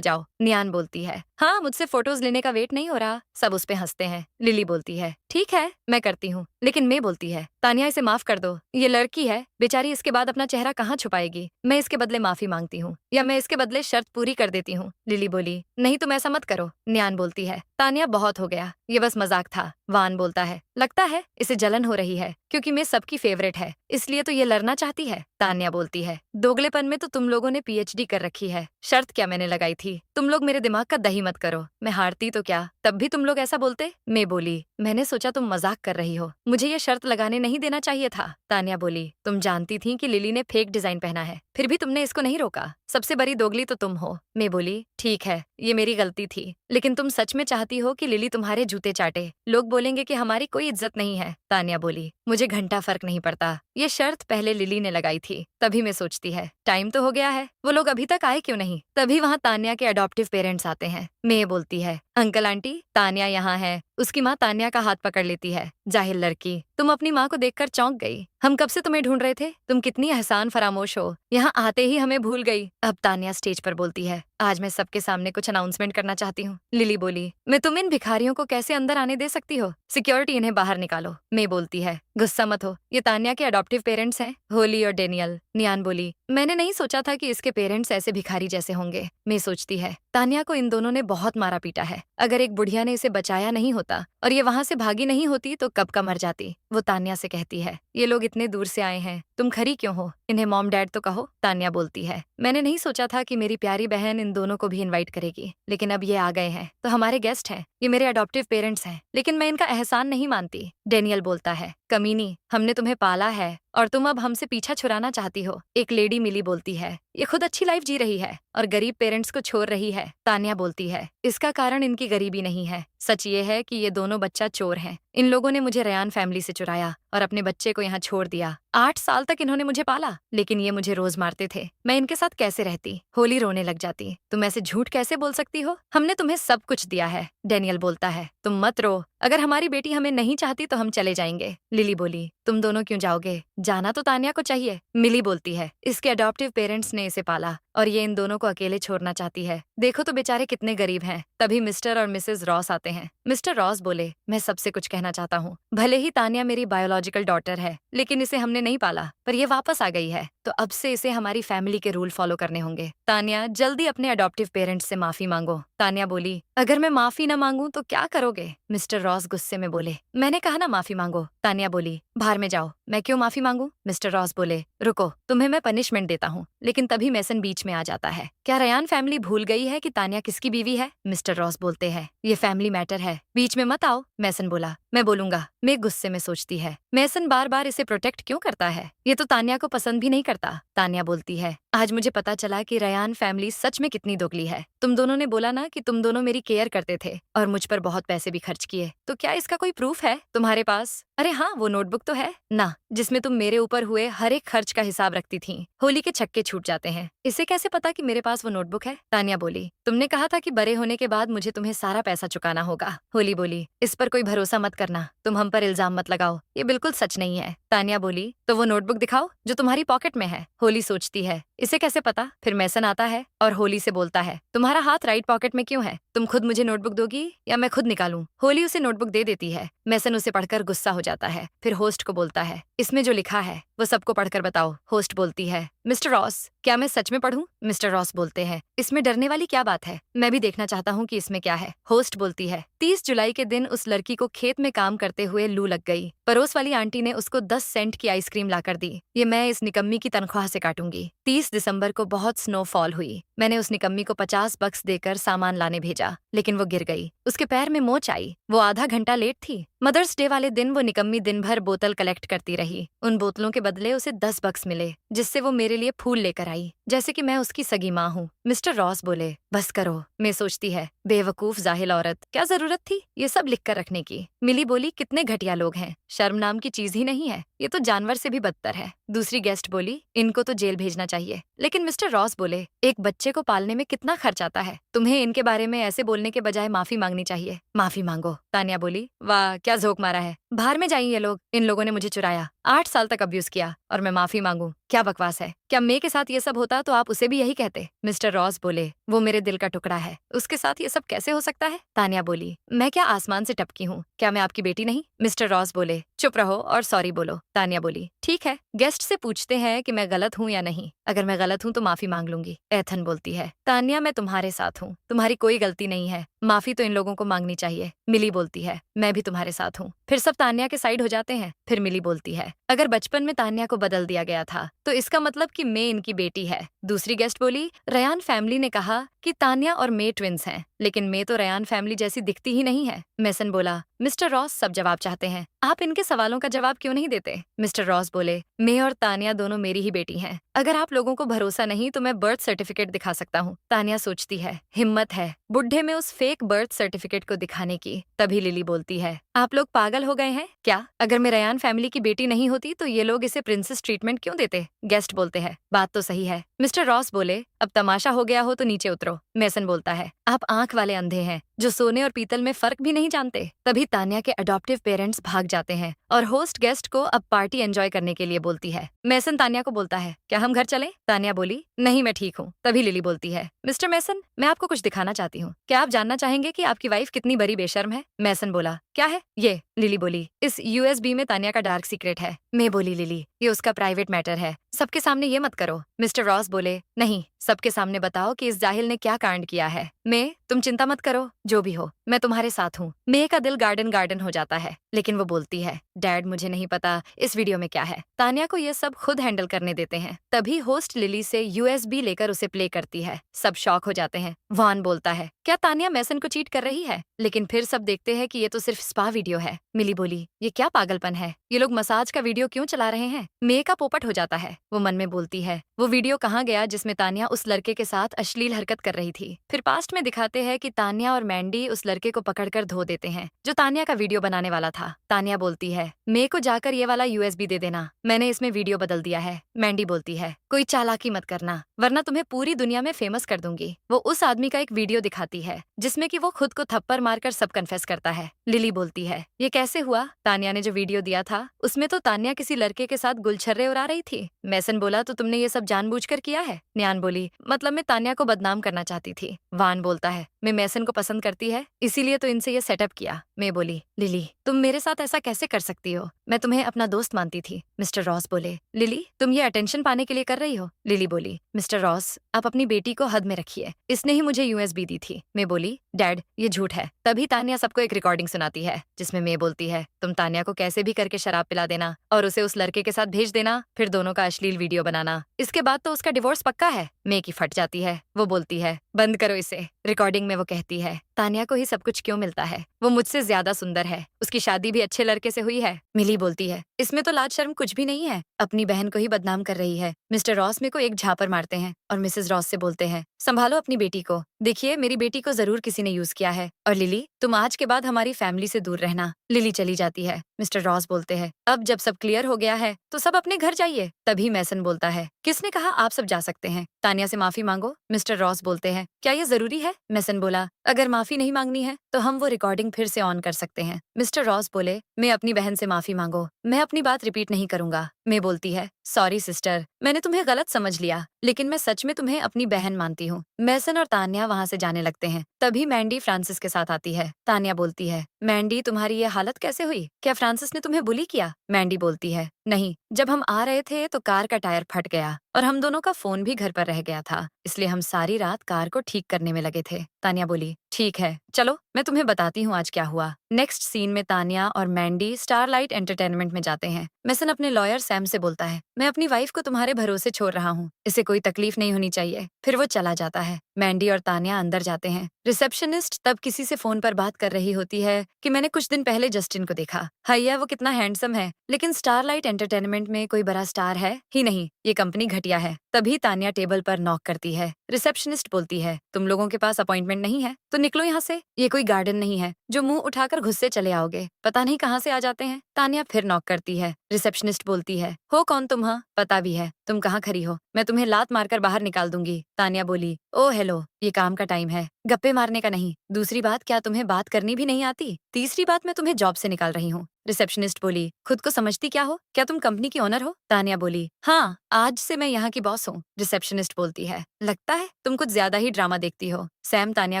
जाओ। नियान बोलती है हाँ, मुझसे फोटोज लेने का वेट नहीं हो रहा। सब उस पे हंसते हैं। लिली बोलती है ठीक है मैं करती हूँ, लेकिन मैं बोलती है तान्या इसे माफ कर दो, ये लड़की है बेचारी, इसके बाद अपना चेहरा कहाँ छुपाएगी। मैं इसके बदले माफी मांगती हूँ, या मैं इसके बदले शर्त पूरी कर देती हूँ। लिली बोली नहीं तुम ऐसा मत करो। नियान बोलती है तान्या बहुत हो गया, ये बस मजाक था। वान बोलता है लगता है इसे जलन हो रही है क्योंकि मैं सबकी फेवरेट है, इसलिए तो ये लड़ना चाहती है। तान्या बोलती है दोगलेपन में तो तुम लोगों ने पीएचडी कर रखी है, शर्त क्या मैंने लगाई थी? तुम लोग मेरे दिमाग का दही मत करो, मैं हारती तो क्या तब भी तुम लोग ऐसा बोलते? मैं बोली मैंने सोचा तुम मजाक कर रही हो, मुझे ये शर्त लगाने नहीं देना चाहिए था। तान्या बोली तुम जानती थी कि लिली ने फेक डिजाइन पहना है, फिर भी तुमने इसको नहीं रोका, सबसे बड़ी दोगली तो तुम हो। मैं बोली ठीक है ये मेरी गलती थी, लेकिन तुम सच में चाहती हो कि लिली तुम्हारे जूते चाटे? लोग बोलेंगे कि हमारी कोई इज्जत नहीं है। तान्या बोली मुझे घंटा फर्क नहीं पड़ता, ये शर्त पहले लिली ने लगाई थी। तभी मैं सोचती है टाइम तो हो गया है, वो लोग अभी तक आए क्यों नहीं? तभी वहाँ तान्या के अडॉप्टिव पेरेंट्स आते हैं। मैं बोलती है अंकल आंटी तान्या यहाँ है। उसकी माँ तान्या का हाथ पकड़ लेती है। जाहिल लड़की, तुम अपनी माँ को देखकर चौंक गई। हम कब से तुम्हें ढूंढ रहे थे, तुम कितनी एहसान फरामोश हो, यहाँ आते ही हमें भूल गई। अब तान्या स्टेज पर बोलती है आज मैं सबके सामने कुछ अनाउंसमेंट करना चाहती हूँ। लिली बोली मैं तुम इन भिखारियों को कैसे अंदर आने दे सकती हो? सिक्योरिटी इन्हें बाहर निकालो। मैं बोलती है गुस्सा मत हो, ये तान्या के अडॉप्टिव पेरेंट्स हैं, होली और डेनियल। नियान बोली मैंने नहीं सोचा था कि इसके पेरेंट्स ऐसे भिखारी जैसे होंगे। मैं सोचती है तान्या को इन दोनों ने बहुत मारा पीटा है, अगर एक बुढ़िया ने इसे बचाया नहीं होता और ये वहां से भागी नहीं होती तो कब का मर जाती। वो तान्या से कहती है ये लोग इतने दूर से आए हैं, तुम खरी क्यों हो? इन्हें मॉम डैड तो कहो। तान्या बोलती है मैंने नहीं सोचा था कि मेरी प्यारी बहन इन दोनों को भी इनवाइट करेगी, लेकिन अब ये आ गए हैं तो हमारे गेस्ट हैं, ये मेरे अडॉप्टिव पेरेंट्स हैं, लेकिन मैं इनका एहसान नहीं मानती। डेनियल बोलता है कमीनी, हमने तुम्हें पाला है और तुम अब हमसे पीछा छुड़ाना चाहती हो। एक लेडी मिली बोलती है ये खुद अच्छी लाइफ जी रही है और गरीब पेरेंट्स को छोड़ रही है। तान्या बोलती है इसका कारण इनकी गरीबी नहीं है, सच ये है कि ये दोनों बच्चा चोर हैं। इन लोगों ने मुझे रयान फैमिली से चुराया और अपने बच्चे को यहाँ छोड़ दिया। 8 साल तक इन्होंने मुझे पाला, लेकिन ये मुझे रोज मारते थे। मैं इनके साथ कैसे रहती? होली रोने लग जाती। तुम ऐसे झूठ कैसे बोल सकती हो? हमने तुम्हें सब कुछ दिया है। डेनियल बोलता है तुम मत रो, अगर हमारी बेटी हमें नहीं चाहती तो हम चले जाएंगे। लिली बोली तुम दोनों क्यों जाओगे? जाना तो तान्या को चाहिए। मिली बोलती है इसके अडॉप्टिव पेरेंट्स ने इसे पाला और ये इन दोनों को अकेले छोड़ना चाहती है। देखो तो बेचारे कितने गरीब हैं। तभी मिस्टर और मिसेस रॉस आते हैं। मिस्टर रॉस बोले मैं सबसे कुछ कहना चाहता हूँ, भले ही तान्या मेरी बायोलॉजिकल डॉटर है, लेकिन इसे हमने नहीं पाला, पर ये वापस आ गई है, तो अब से इसे हमारी फैमिली के रूल फॉलो करने होंगे। तान्या जल्दी अपने अडॉप्टिव पेरेंट्स से माफी मांगो। तान्या बोली अगर मैं माफी न मांगू तो क्या करोगे? मिस्टर रॉस गुस्से में बोले मैंने कहा ना माफी मांगो। तान्या बोली बाहर में जाओ, मैं क्यों माफी मांगू? मिस्टर रॉस बोले रुको, तुम्हें मैं पनिशमेंट देता हूँ। लेकिन तभी मैसन बीच में आ जाता है। क्या रयान फैमिली भूल गई है कि तान्या किसकी बीवी है? मिस्टर रॉस बोलते हैं ये फैमिली मैटर है, बीच में मत आओ। मैसन बोला मैं बोलूंगा। मैं गुस्से में सोचती है मैसन बार बार इसे प्रोटेक्ट क्यों करता है, ये तो तान्या को पसंद भी नहीं करता। तान्या बोलती है आज मुझे पता चला कि रयान फैमिली सच में कितनी दोगली है। तुम दोनों ने बोला ना कि तुम दोनों मेरी केयर करते थे और मुझ पर बहुत पैसे भी खर्च किए, तो क्या इसका कोई प्रूफ है तुम्हारे पास? अरे हाँ, वो नोटबुक तो है ना, जिसमें तुम मेरे ऊपर हुए हर एक खर्च का हिसाब रखती थी। होली के छक्के छूट जाते हैं, इसे कैसे पता कि मेरे पास वो नोटबुक है? तान्या बोली तुमने कहा था कि बड़े होने के बाद मुझे तुम्हें सारा पैसा चुकाना होगा। होली बोली इस पर कोई भरोसा मत करना, तुम हम पर इल्जाम मत लगाओ, ये बिल्कुल सच नहीं है। तान्या बोली तो वो नोटबुक दिखाओ जो तुम्हारी पॉकेट में है। होली सोचती है इसे कैसे पता? फिर मैसन आता है और होली से बोलता है तुम्हारा हाथ राइट पॉकेट में क्यों है? तुम खुद मुझे नोटबुक दोगी या मैं खुद निकालूं? होली उसे नोटबुक दे देती है। मैसन उसे पढ़कर गुस्सा हो जाता है, फिर होस्ट को बोलता है इसमें जो लिखा है वो सबको पढ़कर बताओ। होस्ट बोलती है मिस्टर रॉस क्या मैं सच में पढ़ूं? मिस्टर रॉस बोलते हैं इसमें डरने वाली क्या बात है, मैं भी देखना चाहता हूँ कि इसमें क्या है। होस्ट बोलती है 30 जुलाई के दिन उस लड़की को खेत में काम करते हुए लू लग गई। पड़ोस वाली आंटी ने उसको 10 सेंट की आइसक्रीम लाकर दी, ये मैं इस निकम्मी की तनख्वाह से काटूंगी। 30 दिसंबर को बहुत स्नोफॉल हुई, मैंने उस निकम्मी को 50 बक्स देकर सामान लाने भेजा, लेकिन वो गिर गई, उसके पैर में मोच आई, वो आधा घंटा लेट थी। मदर्स डे वाले दिन वो निकम्मी दिन भर बोतल कलेक्ट करती रही, उन बोतलों के बदले उसे 10 बक्स मिले, जिससे वो मेरे लिए फूल लेकर आई, जैसे कि मैं उसकी सगी माँ हूँ। मिस्टर रॉस बोले बस करो। मैं सोचती है बेवकूफ जाहिल औरत, क्या जरूरत थी ये सब लिख कर रखने की। मिली बोली, कितने घटिया लोग हैं, शर्म नाम की चीज ही नहीं है, ये तो जानवर से भी बदतर है। दूसरी गेस्ट बोली, इनको तो जेल भेजना चाहिए। लेकिन मिस्टर रॉस बोले, एक बच्चे को पालने में कितना खर्च आता है, तुम्हें इनके बारे में ऐसे बोलने के बजाय माफी मांगनी चाहिए। माफी मांगो। तान्या बोली, वाह क्या जोक मारा है, बाहर में जाइए ये लोग, इन लोगों ने मुझे चुराया, 8 साल तक अब्यूज किया और मैं माफी मांगू, क्या बकवास है। क्या मे के साथ ये सब होता तो आप उसे भी यही कहते। मिस्टर रॉस बोले, वो मेरे दिल का टुकड़ा है, उसके साथ ये सब कैसे हो सकता है। तान्या बोली, मैं क्या आसमान से टपकी हूँ, क्या मैं आपकी बेटी नहीं। मिस्टर रॉस बोले, चुप रहो और सॉरी बोलो। तान्या बोली, ठीक है, गेस्ट से पूछते हैं कि मैं गलत हूँ या नहीं, अगर मैं गलत हूँ तो माफी मांग लूंगी। एथन बोलती है, तान्या मैं तुम्हारे साथ हूँ, तुम्हारी कोई गलती नहीं है, माफी तो इन लोगों को मांगनी चाहिए। मिली बोलती है, मैं भी तुम्हारे साथ हूँ। फिर सब तान्या के साइड हो जाते हैं। फिर मिली बोलती है, अगर बचपन में तान्या को बदल दिया गया था तो इसका मतलब कि मे इनकी बेटी है। दूसरी गेस्ट बोली, रयान फैमिली ने कहा कि तान्या और मे ट्विंस हैं, लेकिन मे तो रयान फैमिली जैसी दिखती ही नहीं है। मेसन बोला, मिस्टर रॉस सब जवाब चाहते हैं, आप इनके सवालों का जवाब क्यों नहीं देते। मिस्टर रॉस बोले, मे और तान्या दोनों मेरी ही बेटी हैं, अगर आप लोगों को भरोसा नहीं तो मैं बर्थ सर्टिफिकेट दिखा सकता हूँ। तान्या सोचती है, हिम्मत है बुढ़े में उस फेक बर्थ सर्टिफिकेट को दिखाने की। तभी लिली बोलती है, आप लोग पागल हो गए हैं क्या, अगर मैं रयान फैमिली की बेटी नहीं होती तो ये लोग इसे प्रिंसेस ट्रीटमेंट क्यों देते। गेस्ट बोलते हैं, बात तो सही है। मिस्टर रॉस बोले, अब तमाशा हो गया हो तो नीचे उतरो। मेसन बोलता है, आप आंख वाले अंधे हैं जो सोने और पीतल में फर्क भी नहीं जानते। तभी तान्या के अडॉप्टिव पेरेंट्स भाग जाते हैं और होस्ट गेस्ट को अब पार्टी एंजॉय करने के लिए बोलती है। मेसन तान्या को बोलता है, क्या हम घर चलें। तान्या बोली, नहीं मैं ठीक हूँ। तभी लिली बोलती है, मिस्टर मेसन मैं आपको कुछ दिखाना चाहती हूँ, क्या आप जानना चाहेंगे कि आपकी वाइफ कितनी बड़ी बेशर्म है। मेसन बोला, क्या है ये। लिली बोली, इस यूएसबी में तान्या का डार्क सीक्रेट है। मैं बोली, लिली ये उसका प्राइवेट मैटर है, सबके सामने ये मत करो। मिस्टर रॉस बोले, नहीं सबके सामने बताओ कि इस जाहिल ने क्या कांड किया है। मैं तुम चिंता मत करो, जो भी हो मैं तुम्हारे साथ हूँ। मे का दिल गार्डन गार्डन हो जाता है, लेकिन वो बोलती है, डैड मुझे नहीं पता इस वीडियो में क्या है। तान्या को ये सब खुद हैंडल करने देते हैं। तभी होस्ट लिली से यूएसबी लेकर उसे प्ले करती है। सब शॉक हो जाते हैं। वॉन बोलता है, क्या तान्या मेसन को चीट कर रही है, लेकिन फिर सब देखते हैं कि ये तो सिर्फ स्पा वीडियो है। मिली बोली, ये क्या पागलपन है, ये लोग मसाज का वीडियो क्यों चला रहे हैं। मे का पोपट हो जाता है। वो मन में बोलती है, वो वीडियो कहाँ गया जिसमें तान्या उस लड़के के साथ अश्लील हरकत कर रही थी। फिर पास्ट में दिखाते हैं कि तान्या और मैंडी उस लड़के को पकड़कर धो देते हैं जो तान्या का वीडियो बनाने वाला था। तान्या बोलती है, मे को जाकर ये वाला यूएसबी दे देना, मैंने इसमें वीडियो बदल दिया है। मैंडी बोलती है, कोई चालाकी मत करना वरना तुम्हें पूरी दुनिया में फेमस कर दूंगी। वो उस आदमी का एक वीडियो दिखाती है जिसमें कि वो खुद को थप्पड़ मारकर सब कन्फेस करता है। लिली बोलती है, ये कैसे हुआ, तान्या ने जो वीडियो दिया था उसमें तो तान्या किसी लड़के के साथ गुलछर्रे उड़ा रही थी। मेसन बोला, तो तुमने ये सब जानबूझकर किया है। न्यान बोली, मतलब मैं तान्या को बदनाम करना चाहती थी। वान बोलता है, मैं मेसन को पसंद करती है इसीलिए तो इनसे ये सेटअप किया। मैं बोली, लिली तुम मेरे साथ ऐसा कैसे कर सकती हो, मैं तुम्हें अपना दोस्त मानती थी। मिस्टर रॉस बोले, लिली तुम ये अटेंशन पाने के लिए कर रही हो। लिली बोली, मिस्टर रॉस आप अपनी बेटी को हद में रखिए, इसने ही मुझे यूएसबी दी थी। मैं बोली, डैड ये झूठ है। तभी तान्या सबको एक रिकॉर्डिंग सुनाती है जिसमें मैं बोलती है, तुम तान्या को कैसे भी करके शराब पिला देना और उसे उस लड़के के साथ भेज देना, फिर दोनों का अश्लील वीडियो बनाना, इसके बाद तो उसका डिवोर्स पक्का है। मे की फट जाती है। वो बोलती है, बंद करो इसे। रिकॉर्डिंग में वो कहती है, तान्या को ही सब कुछ क्यों मिलता है, वो मुझसे ज्यादा सुंदर है, उसकी शादी भी अच्छे लड़के से हुई है। मिली बोलती है, इसमें तो लाज शर्म कुछ भी नहीं है, अपनी बहन को ही बदनाम कर रही है। मिस्टर रॉस में को एक झापर मारते हैं और मिसेस रॉस से बोलते हैं, संभालो अपनी बेटी को, देखिए मेरी बेटी को जरूर किसी ने यूज किया है, और लिली तुम आज के बाद हमारी फैमिली से दूर रहना। लिली चली जाती है। मिस्टर रॉस बोलते हैं, अब जब सब क्लियर हो गया है तो सब अपने घर जाइए। तभी मैसन बोलता है, किसने कहा आप सब जा सकते हैं, तान्या से माफी मांगो। मिस्टर रॉस बोलते हैं, क्या ये जरूरी है। मैसन बोला, अगर माफी नहीं मांगनी है तो हम वो रिकॉर्डिंग फिर से ऑन कर सकते हैं। मिस्टर रॉस बोले, मैं अपनी बहन से माफी मांगो, मैं अपनी बात रिपीट नहीं करूंगा। मैं बोलती है, सॉरी सिस्टर, मैंने तुम्हें गलत समझ लिया, लेकिन मैं सच में तुम्हें अपनी बहन मानती हूँ। मैसन और तान्या वहाँ से जाने लगते हैं। तभी मैंडी फ्रांसिस के साथ आती है। तान्या बोलती है, मैंडी तुम्हारी ये हालत कैसे हुई, क्या फ्रांसिस ने तुम्हें बुली किया। मैंडी बोलती है, नहीं, जब हम आ रहे थे तो कार का टायर फट गया और हम दोनों का फोन भी घर पर रह गया था, इसलिए हम सारी रात कार को ठीक करने में लगे थे। तान्या बोली, ठीक है चलो मैं तुम्हें बताती हूँ आज क्या हुआ। नेक्स्ट सीन में तान्या और मैंडी स्टारलाइट एंटरटेनमेंट में जाते हैं। मेसन अपने लॉयर सैम से बोलता है, मैं अपनी वाइफ को तुम्हारे भरोसे छोड़ रहा हूँ, इसे कोई तकलीफ नहीं होनी चाहिए। फिर वो चला जाता है। मैंडी और तान्या अंदर जाते हैं। रिसेप्शनिस्ट तब किसी से फोन पर बात कर रही होती है कि मैंने कुछ दिन पहले जस्टिन को देखा, हैया वो कितना हैंडसम है, लेकिन स्टारलाइट एंटरटेनमेंट में कोई बड़ा स्टार है ही नहीं, ये कंपनी घटिया है। तभी तान्या टेबल पर नॉक करती है। रिसेप्शनिस्ट बोलती है, तुम लोगों के पास अपॉइंटमेंट नहीं है तो निकलो यहाँ से। ये कोई गार्डन नहीं है जो मुंह उठाकर गुस्से चले आओगे, पता नहीं कहाँ से आ जाते हैं। तान्या फिर नॉक करती है। रिसेप्शनिस्ट बोलती है, हो कौन तुम? हाँ पता भी है, तुम कहाँ खड़ी हो, मैं तुम्हें लात मारकर बाहर निकाल दूंगी। तान्या बोली, ओ हेलो, ये काम का टाइम है, गप्पे मारने का नहीं। दूसरी बात, क्या तुम्हें बात करनी भी नहीं आती? तीसरी बात, मैं तुम्हें जॉब से निकाल रही हूँ। रिसेप्शनिस्ट बोली, खुद को समझती क्या हो? क्या तुम कंपनी की ओनर हो? तान्या बोली, हाँ आज से मैं यहाँ की बॉस हूँ। रिसेप्शनिस्ट बोलती है, लगता है तुम कुछ ज्यादा ही ड्रामा देखती हो। सैम तान्या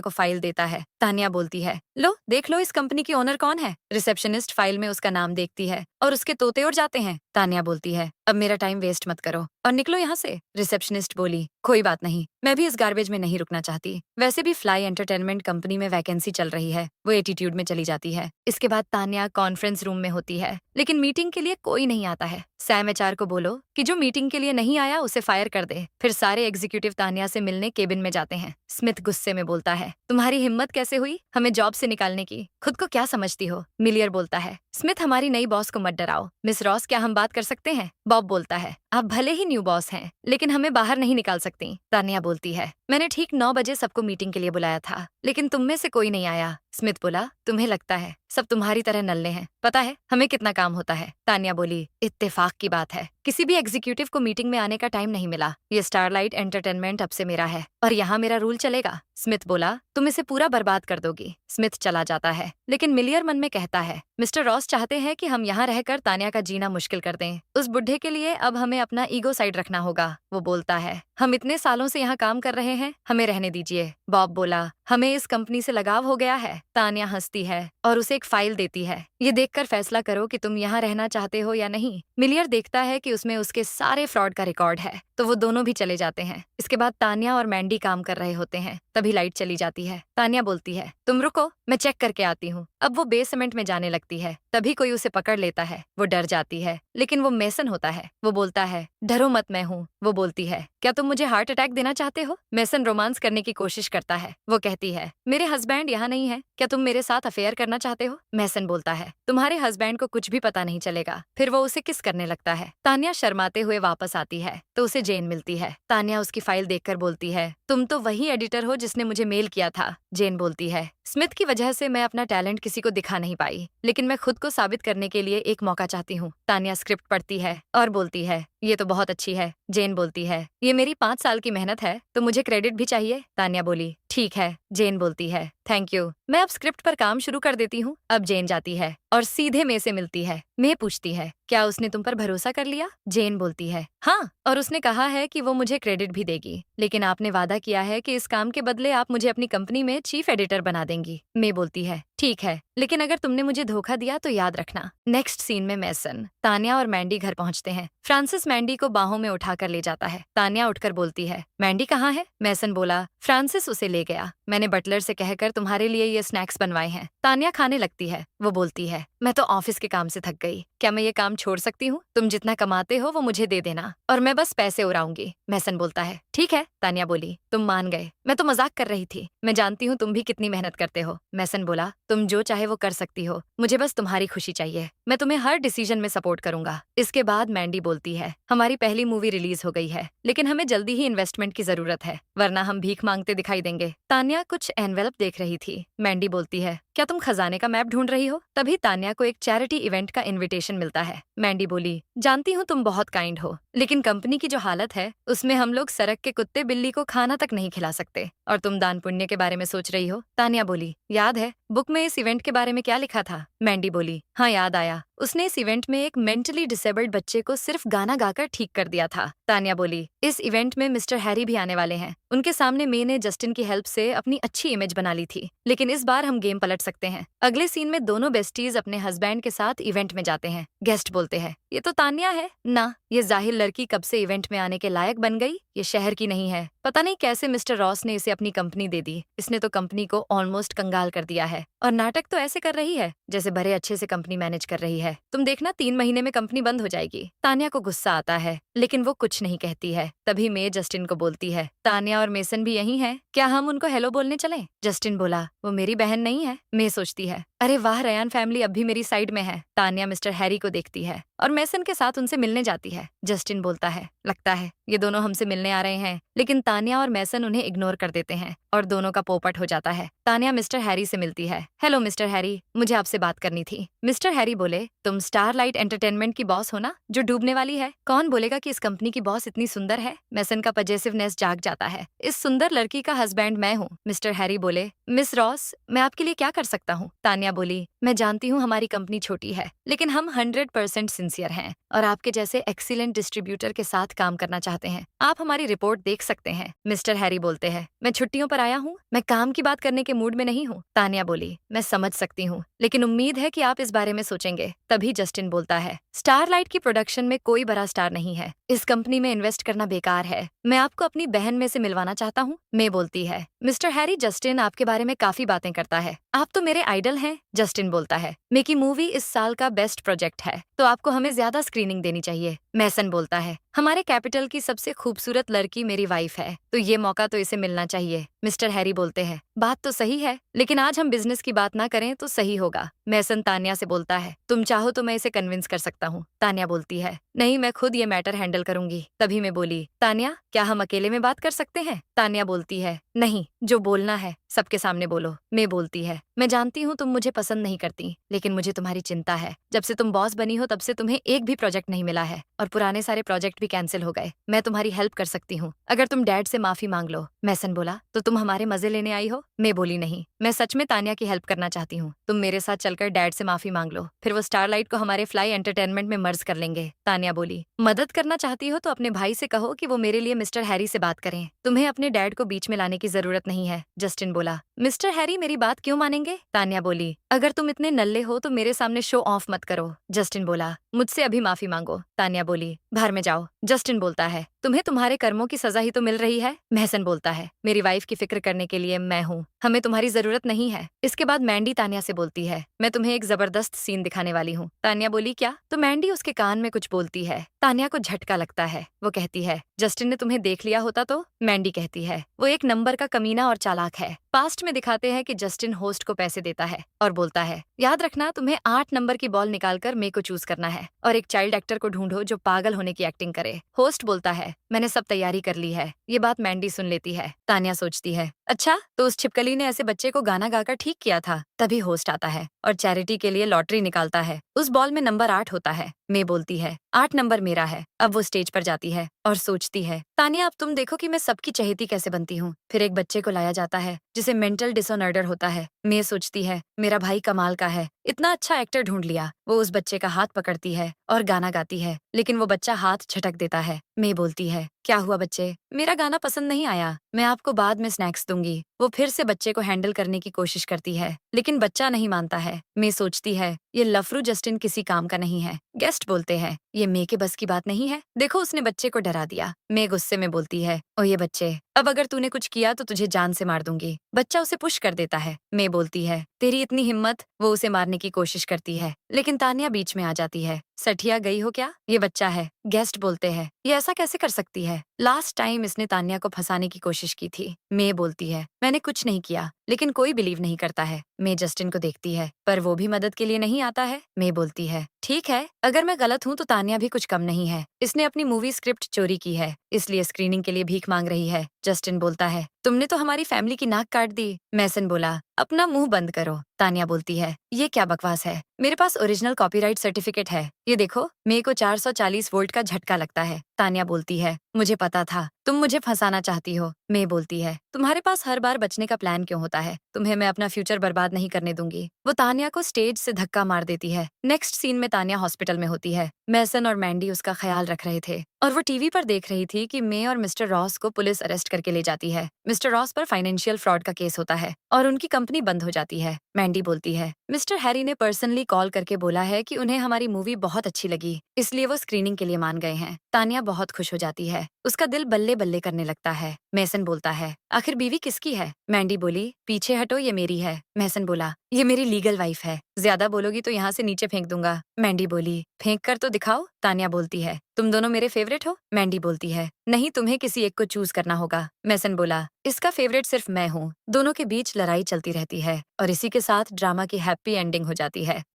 को फाइल देता है। तान्या बोलती है, लो देख लो इस कंपनी की ओनर कौन है। रिसेप्शनिस्ट फाइल में उसका नाम देखती है और उसके तोते उड़ जाते हैं। तान्या बोलती है, अब मेरा टाइम वेस्ट मत करो और निकलो यहाँ से। रिसेप्शनिस्ट बोली, कोई बात नहीं, मैं भी इस गार्बेज में नहीं रुकना चाहती। वैसे भी फ्लाई एंटरटेनमेंट कंपनी में वैकेंसी चल रही है। वो एटीट्यूड में चली जाती है। इसके बाद तान्या कॉन्फ्रेंस रूम में होती है, लेकिन मीटिंग के लिए कोई नहीं आता है। सैम एचआर को बोलो कि जो मीटिंग के लिए नहीं आया उसे फायर कर दे। फिर सारे एग्जीक्यूटिव तान्या से मिलने केबिन में जाते हैं। स्मिथ गुस्से में बोलता है, तुम्हारी हिम्मत कैसे हुई हमें जॉब से निकालने की? खुद को क्या समझती हो? मिलियर बोलता है, स्मिथ हमारी नई बॉस को मत डराओ। मिस रॉस, क्या हम बात कर सकते हैं? बॉब बोलता है, आप भले ही न्यू बॉस हैं, लेकिन हमें बाहर नहीं निकाल सकती। तान्या बोलती है, मैंने ठीक 9 बजे सबको मीटिंग के लिए बुलाया था, लेकिन तुम में से कोई नहीं आया। स्मिथ बोला, तुम्हें लगता है सब तुम्हारी तरह नल्ले हैं, पता है हमें कितना काम होता है। तान्या बोली, इत्तेफाक की बात है, किसी भी एग्जीक्यूटिव को मीटिंग में आने का टाइम नहीं मिला। ये स्टारलाइट एंटरटेनमेंट अब से मेरा है और यहाँ मेरा रूल चलेगा। स्मिथ बोला, तुम इसे पूरा बर्बाद कर दोगी। स्मिथ चला जाता है, लेकिन मिलियर मन में कहता है, मिस्टर रॉस चाहते हैं कि हम यहाँ रहकर तान्या का जीना मुश्किल कर दें। उस बुढ़े के लिए अब हमें अपना ईगो साइड रखना होगा। वो बोलता है, हम इतने सालों से यहाँ काम कर रहे हैं, हमें रहने दीजिए। बॉब बोला, हमें इस कंपनी से लगाव हो गया है। तान्या हंसती है और उसे एक फाइल देती है। ये देखकर फैसला करो कि तुम यहाँ रहना चाहते हो या नहीं। मिलियर देखता है कि उसमें उसके सारे फ्रॉड का रिकॉर्ड है, तो वो दोनों भी चले जाते हैं। इसके बाद तान्या और मैंडी काम कर रहे होते हैं। तभी लाइट चली जाती है। तान्या बोलती है, तुम रुको, मैं चेक करके आती हूँ। अब वो बेसमेंट में जाने लगती है। तभी कोई उसे पकड़ लेता है। वो डर जाती है, लेकिन वो मेसन होता है। वो बोलता है, डरो मत, मैं हूँ। वो बोलती है, क्या तुम मुझे हार्ट अटैक देना चाहते हो? मेसन रोमांस करने की कोशिश करता है। वो कहती है, मेरे हस्बैंड यहाँ नहीं है, क्या तुम मेरे साथ अफेयर करना चाहते हो? मेसन बोलता है, तुम्हारे हस्बैंड को कुछ भी पता नहीं चलेगा। फिर वो उसे किस करने लगता है। तान्या शर्माते हुए वापस आती है तो उसे जेन मिलती है। तान्या उसकी फाइल देखकर बोलती है, तुम तो वही एडिटर हो जिसने मुझे मेल किया था। जेन बोलती है, स्मिथ की वजह से मैं अपना टैलेंट किसी को दिखा नहीं पाई, लेकिन मैं खुद को साबित करने के लिए एक मौका चाहती हूँ। तान्या स्क्रिप्ट पढ़ती है और बोलती है, ये तो बहुत अच्छी है। जेन बोलती है, ये मेरी 5 साल की मेहनत है, तो मुझे क्रेडिट भी चाहिए। तान्या बोली, ठीक है। जेन बोलती है, थैंक यू, मैं अब स्क्रिप्ट पर काम शुरू कर देती हूँ। अब जेन जाती है और सीधे मे से मिलती है। मे पूछती है, क्या उसने तुम पर भरोसा कर लिया? जेन बोलती है, हाँ, और उसने कहा है कि वो मुझे क्रेडिट भी देगी, लेकिन आपने वादा किया है कि इस काम के बदले आप मुझे अपनी कंपनी में चीफ एडिटर बना देंगी। मे बोलती है, ठीक है, लेकिन अगर तुमने मुझे धोखा दिया तो याद रखना। नेक्स्ट सीन में मेसन, तान्या और मैंडी घर पहुंचते हैं। फ्रांसिस मैंडी को बाहों में उठाकर ले जाता है। तान्या उठकर बोलती है, मैंडी कहाँ है? मेसन बोला, फ्रांसिस उसे ले गया। मैंने बटलर से कहकर तुम्हारे लिए ये स्नैक्स बनवाए हैं। तान्या खाने लगती है। वो बोलती है, मैं तो ऑफिस के काम से थक गई, क्या मैं ये काम छोड़ सकती हूँ? तुम जितना कमाते हो वो मुझे दे देना और मैं बस पैसे उड़ाऊंगी। मेसन बोलता है, ठीक है। तान्या बोली, तुम मान गए, मैं तो मजाक कर रही थी, मैं जानती हूँ तुम भी कितनी मेहनत करते हो। मेसन बोला, तुम जो चाहे वो कर सकती हो, मुझे बस तुम्हारी खुशी चाहिए, मैं तुम्हें हर डिसीजन में सपोर्ट करूंगा। इसके बाद मैंडी बोलती है, हमारी पहली मूवी रिलीज हो गई है, लेकिन हमें जल्दी ही इन्वेस्टमेंट की जरूरत है, वरना हम भीख मांगते दिखाई देंगे। तान्या कुछ एनवेलप देख रही थी। मैंडी बोलती है, क्या तुम खजाने का मैप ढूंढ रही हो? तभी तान्या को एक चैरिटी इवेंट का इनविटेशन मिलता है। मैंडी बोली, जानती हूँ तुम बहुत काइंड हो, लेकिन कंपनी की जो हालत है उसमें हम लोग सड़क के कुत्ते बिल्ली को खाना तक नहीं खिला सकते, और तुम दान पुण्य के बारे में सोच रही हो। तान्या बोली, याद है बुक में इस इवेंट के बारे में क्या लिखा था? मैंडी बोली, हाँ याद आया, उसने इस इवेंट में एक मेंटली डिसेबल्ड बच्चे को सिर्फ गाना गाकर ठीक कर दिया था। तान्या बोली, इस इवेंट में मिस्टर हैरी भी आने वाले हैं। उनके सामने मे ने जस्टिन की हेल्प से अपनी अच्छी इमेज बना ली थी, लेकिन इस बार हम गेम पलट सकते हैं। अगले सीन में दोनों बेस्टीज अपने हस्बैंड के साथ इवेंट में जाते हैं। गेस्ट बोलते हैं, ये तो तान्या है ना, ये जाहिर लड़की कब से इवेंट में आने के लायक बन गई, ये शहर की नहीं है। पता नहीं कैसे मिस्टर रॉस ने इसे अपनी कंपनी दे दी, इसने तो कंपनी को ऑलमोस्ट कंगाल कर दिया है, और नाटक तो ऐसे कर रही है जैसे बड़े अच्छे से कंपनी मैनेज कर रही है। तुम देखना 3 महीने में कंपनी बंद हो जाएगी। तान्या को गुस्सा आता है, लेकिन वो कुछ नहीं कहती है। तभी मे जस्टिन को बोलती है, तान्या और मेसन भी यही है, क्या हम उनको हेलो बोलने चलें? जस्टिन बोला, वो मेरी बहन नहीं है। मे सोचती है, अरे वाह, रयान फैमिली अब भी मेरी साइड में है। तान्या मिस्टर हैरी को देखती है और मैसन के साथ उनसे मिलने जाती है। जस्टिन बोलता है, लगता है ये दोनों हमसे मिलने आ रहे हैं, लेकिन तान्या और मैसन उन्हें इग्नोर कर देते हैं और दोनों का पोपट हो जाता है। तान्या मिस्टर हैरी से मिलती है। हेलो मिस्टर हैरी, मुझे आपसे बात करनी थी। मिस्टर हैरी बोले, तुम स्टारलाइट एंटरटेनमेंट की बॉस हो ना, जो डूबने वाली है? कौन बोलेगा कि इस कंपनी की बॉस इतनी सुंदर है? मैसन का पजेसिवनेस जाग जाता है। इस सुंदर लड़की का हस्बैंड मैं हूँ। मिस्टर हैरी बोले, मिस रॉस, मैं आपके लिए क्या कर सकता हूँ? तान्या बोली, मैं जानती हूँ हमारी कंपनी छोटी है, लेकिन हम 100% सिंसियर हैं और आपके जैसे एक्सीलेंट डिस्ट्रीब्यूटर के साथ काम करना चाहते हैं। आप हमारी रिपोर्ट देख सकते हैं। मिस्टर हैरी बोलते हैं, मैं छुट्टियों पर आया हूँ, मैं काम की बात करने के मूड में नहीं हूँ। तान्या बोली, मैं समझ सकती हूँ, लेकिन उम्मीद है कि आप इस बारे में सोचेंगे। तभी जस्टिन बोलता है, स्टारलाइट की प्रोडक्शन में कोई बड़ा स्टार नहीं है, इस कंपनी में इन्वेस्ट करना बेकार है। मैं आपको अपनी बहन में से मिलवाना चाहता हूँ। मैं बोलती है, मिस्टर हैरी, जस्टिन आपके बारे में काफी बातें करता है, आप तो मेरे आइडल हैं। जस्टिन बोलता है, मेकी मूवी इस साल का बेस्ट प्रोजेक्ट है, तो आपको हमें ज्यादा स्क्रीनिंग देनी चाहिए। मैसन बोलता है, हमारे कैपिटल की सबसे खूबसूरत लड़की मेरी वाइफ है, तो ये मौका तो इसे मिलना चाहिए। मिस्टर हैरी बोलते हैं, बात तो सही है, लेकिन आज हम बिजनेस की बात ना करें तो सही होगा। मैसन तान्या से बोलता है, तुम चाहो तो मैं इसे कन्विंस कर सकता हूँ। तान्या बोलती है, नहीं, मैं खुद ये मैटर हैंडल करूंगी। तभी मैं बोली, तान्या, क्या हम अकेले में बात कर सकते हैं? तान्या बोलती है, नहीं, जो बोलना है सबके सामने बोलो। मैं बोलती है, मैं जानती हूँ तुम मुझे पसंद नहीं करती, लेकिन मुझे तुम्हारी चिंता है। जब से तुम बॉस बनी हो तब से तुम्हें एक भी प्रोजेक्ट नहीं मिला है और पुराने सारे प्रोजेक्ट भी कैंसिल हो गए। मैं तुम्हारी हेल्प कर सकती हूँ, अगर तुम डैड से माफी मांग लो। मैसन बोला, तो तुम हमारे मजे लेने आई हो? मैं बोली, नहीं, मैं सच में तान्या की हेल्प करना चाहती हूँ। तुम मेरे साथ चलकर डैड से माफी मांग लो, फिर वो स्टारलाइट को हमारे फ्लाई एंटरटेनमेंट में मर्ज कर लेंगे। तान्या बोली, मदद करना चाहती हो तो अपने भाई से कहो कि वो मेरे लिए मिस्टर हैरी से बात करें, तुम्हें अपने डैड को बीच में लाने की जरूरत नहीं है। जस्टिन बोला, मिस्टर हैरी मेरी बात क्यों मानेंगे? तान्या बोली, अगर तुम इतने नल्ले हो तो मेरे सामने शो ऑफ मत करो। जस्टिन बोला, मुझसे अभी माफी मांगो। तान्या बोली, बाहर में जाओ। जस्टिन बोलता है, तुम्हें तुम्हारे कर्मों की सजा ही तो मिल रही है। महसन बोलता है, मेरी वाइफ की फिक्र करने के लिए मैं हूँ, हमें तुम्हारी जरूरत नहीं है। इसके बाद मैंडी तान्या से बोलती है, मैं तुम्हें एक जबरदस्त सीन दिखाने वाली हूँ। तान्या बोली, क्या? तो मैंडी उसके कान में कुछ बोलती है। तान्या को झटका लगता है। वो कहती है, जस्टिन ने तुम्हें देख लिया होता तो? मैंडी कहती है, वो एक नंबर का कमीना और चालाक है। पास्ट में दिखाते हैं कि जस्टिन होस्ट को पैसे देता है और बोलता है, याद रखना, तुम्हें 8 नंबर की बॉल निकालकर मे को चूज करना है और एक चाइल्ड एक्टर को ढूंढो जो पागल होने की एक्टिंग करे। होस्ट बोलता है, मैंने सब तैयारी कर ली है। ये बात मैंडी सुन लेती है। तान्या सोचती है, अच्छा, तो उस छिपकली ने ऐसे बच्चे को गाना गाकर ठीक किया था। तभी होस्ट आता है और चैरिटी के लिए लॉटरी निकालता है। उस बॉल में नंबर 8 होता है। मे बोलती है, 8 नंबर मेरा है। अब वो स्टेज पर जाती है और सोचती है, तान्या, अब तुम देखो कि मैं सबकी चहेती कैसे बनती हूँ। फिर एक बच्चे को लाया जाता है जिसे मेंटल डिसऑर्डर होता है। मे सोचती है, मेरा भाई कमाल का है, इतना अच्छा एक्टर ढूंढ लिया। वो उस बच्चे का हाथ पकड़ती है और गाना गाती है, लेकिन वो बच्चा हाथ झटक देता है। मे बोलती है, क्या हुआ बच्चे, मेरा गाना पसंद नहीं आया? मैं आपको बाद में स्नैक्स दूंगी। वो फिर से बच्चे को हैंडल करने की कोशिश करती है, लेकिन बच्चा नहीं मानता है। मे सोचती है, ये लफरू जस्टिन किसी काम का नहीं है। गेस्ट बोलते हैं, ये मे के बस की बात नहीं है, देखो उसने बच्चे को डरा दिया। मे गुस्से में बोलती है, ओ ये बच्चे, अब अगर तूने कुछ किया तो तुझे जान से मार दूंगी। बच्चा उसे पुश कर देता है। मे बोलती है, तेरी इतनी हिम्मत? वो उसे मारने की कोशिश करती है, लेकिन तान्या बीच में आ जाती है। सठिया गई हो क्या? ये बच्चा है। गेस्ट बोलते हैं, ये ऐसा कैसे कर सकती है? लास्ट टाइम इसने तान्या को फंसाने की कोशिश की थी। मे बोलती है, मैंने कुछ नहीं किया, लेकिन कोई बिलीव नहीं करता है। मे जस्टिन को देखती है, पर वो भी मदद के लिए नहीं आता है। मे बोलती है, ठीक है, अगर मैं गलत हूँ तो तान्या भी कुछ कम नहीं है। इसने अपनी मूवी स्क्रिप्ट चोरी की है, इसलिए स्क्रीनिंग के लिए भीख मांग रही है। जस्टिन बोलता है, तुमने तो हमारी फैमिली की नाक काट दी। मैसन बोला, अपना मुंह बंद करो। तान्या बोलती है, ये क्या बकवास है, मेरे पास ओरिजिनल कॉपीराइट सर्टिफिकेट है, ये देखो। मे को 440 वोल्ट का झटका लगता है। तान्या बोलती है, मुझे पता था तुम मुझे फंसाना चाहती हो। मे बोलती है, तुम्हारे पास हर बार बचने का प्लान क्यों होता है? तुम्हें मैं अपना फ्यूचर बर्बाद नहीं करने दूंगी। वो तान्या को स्टेज से धक्का मार देती है। नेक्स्ट सीन में तान्या हॉस्पिटल में होती है। मैसन और मैंडी उसका ख्याल रख रहे थे और वो टीवी पर देख रही थी कि मे और मिस्टर रॉस को पुलिस अरेस्ट करके ले जाती है। मिस्टर रॉस पर फाइनेंशियल फ्रॉड का केस होता है और उनकी कंपनी बंद हो जाती है। मैंडी बोलती है, मिस्टर हैरी ने पर्सनली कॉल करके बोला है कि उन्हें हमारी मूवी बहुत अच्छी लगी, इसलिए वो स्क्रीनिंग के लिए मान गए हैं। तान्या बहुत खुश हो जाती है, उसका दिल बल्ले बल्ले करने लगता है। मैसन बोलता है, आखिर बीवी किसकी है? मैंडी बोली, पीछे हटो, ये मेरी है। मैसन बोला, ये मेरी लीगल वाइफ है, ज्यादा बोलोगी तो यहाँ से नीचे फेंक दूंगा। मैंडी बोली, फेंक कर तो दिखाओ। तान्या बोलती है, तुम दोनों मेरे फेवरेट हो? मैंडी बोलती है, नहीं, तुम्हें किसी एक को चूज करना होगा। मैसन बोला, इसका फेवरेट सिर्फ मैं हूँ। दोनों के बीच लड़ाई चलती रहती है और इसी के साथ ड्रामा की हैप्पी एंडिंग हो जाती है।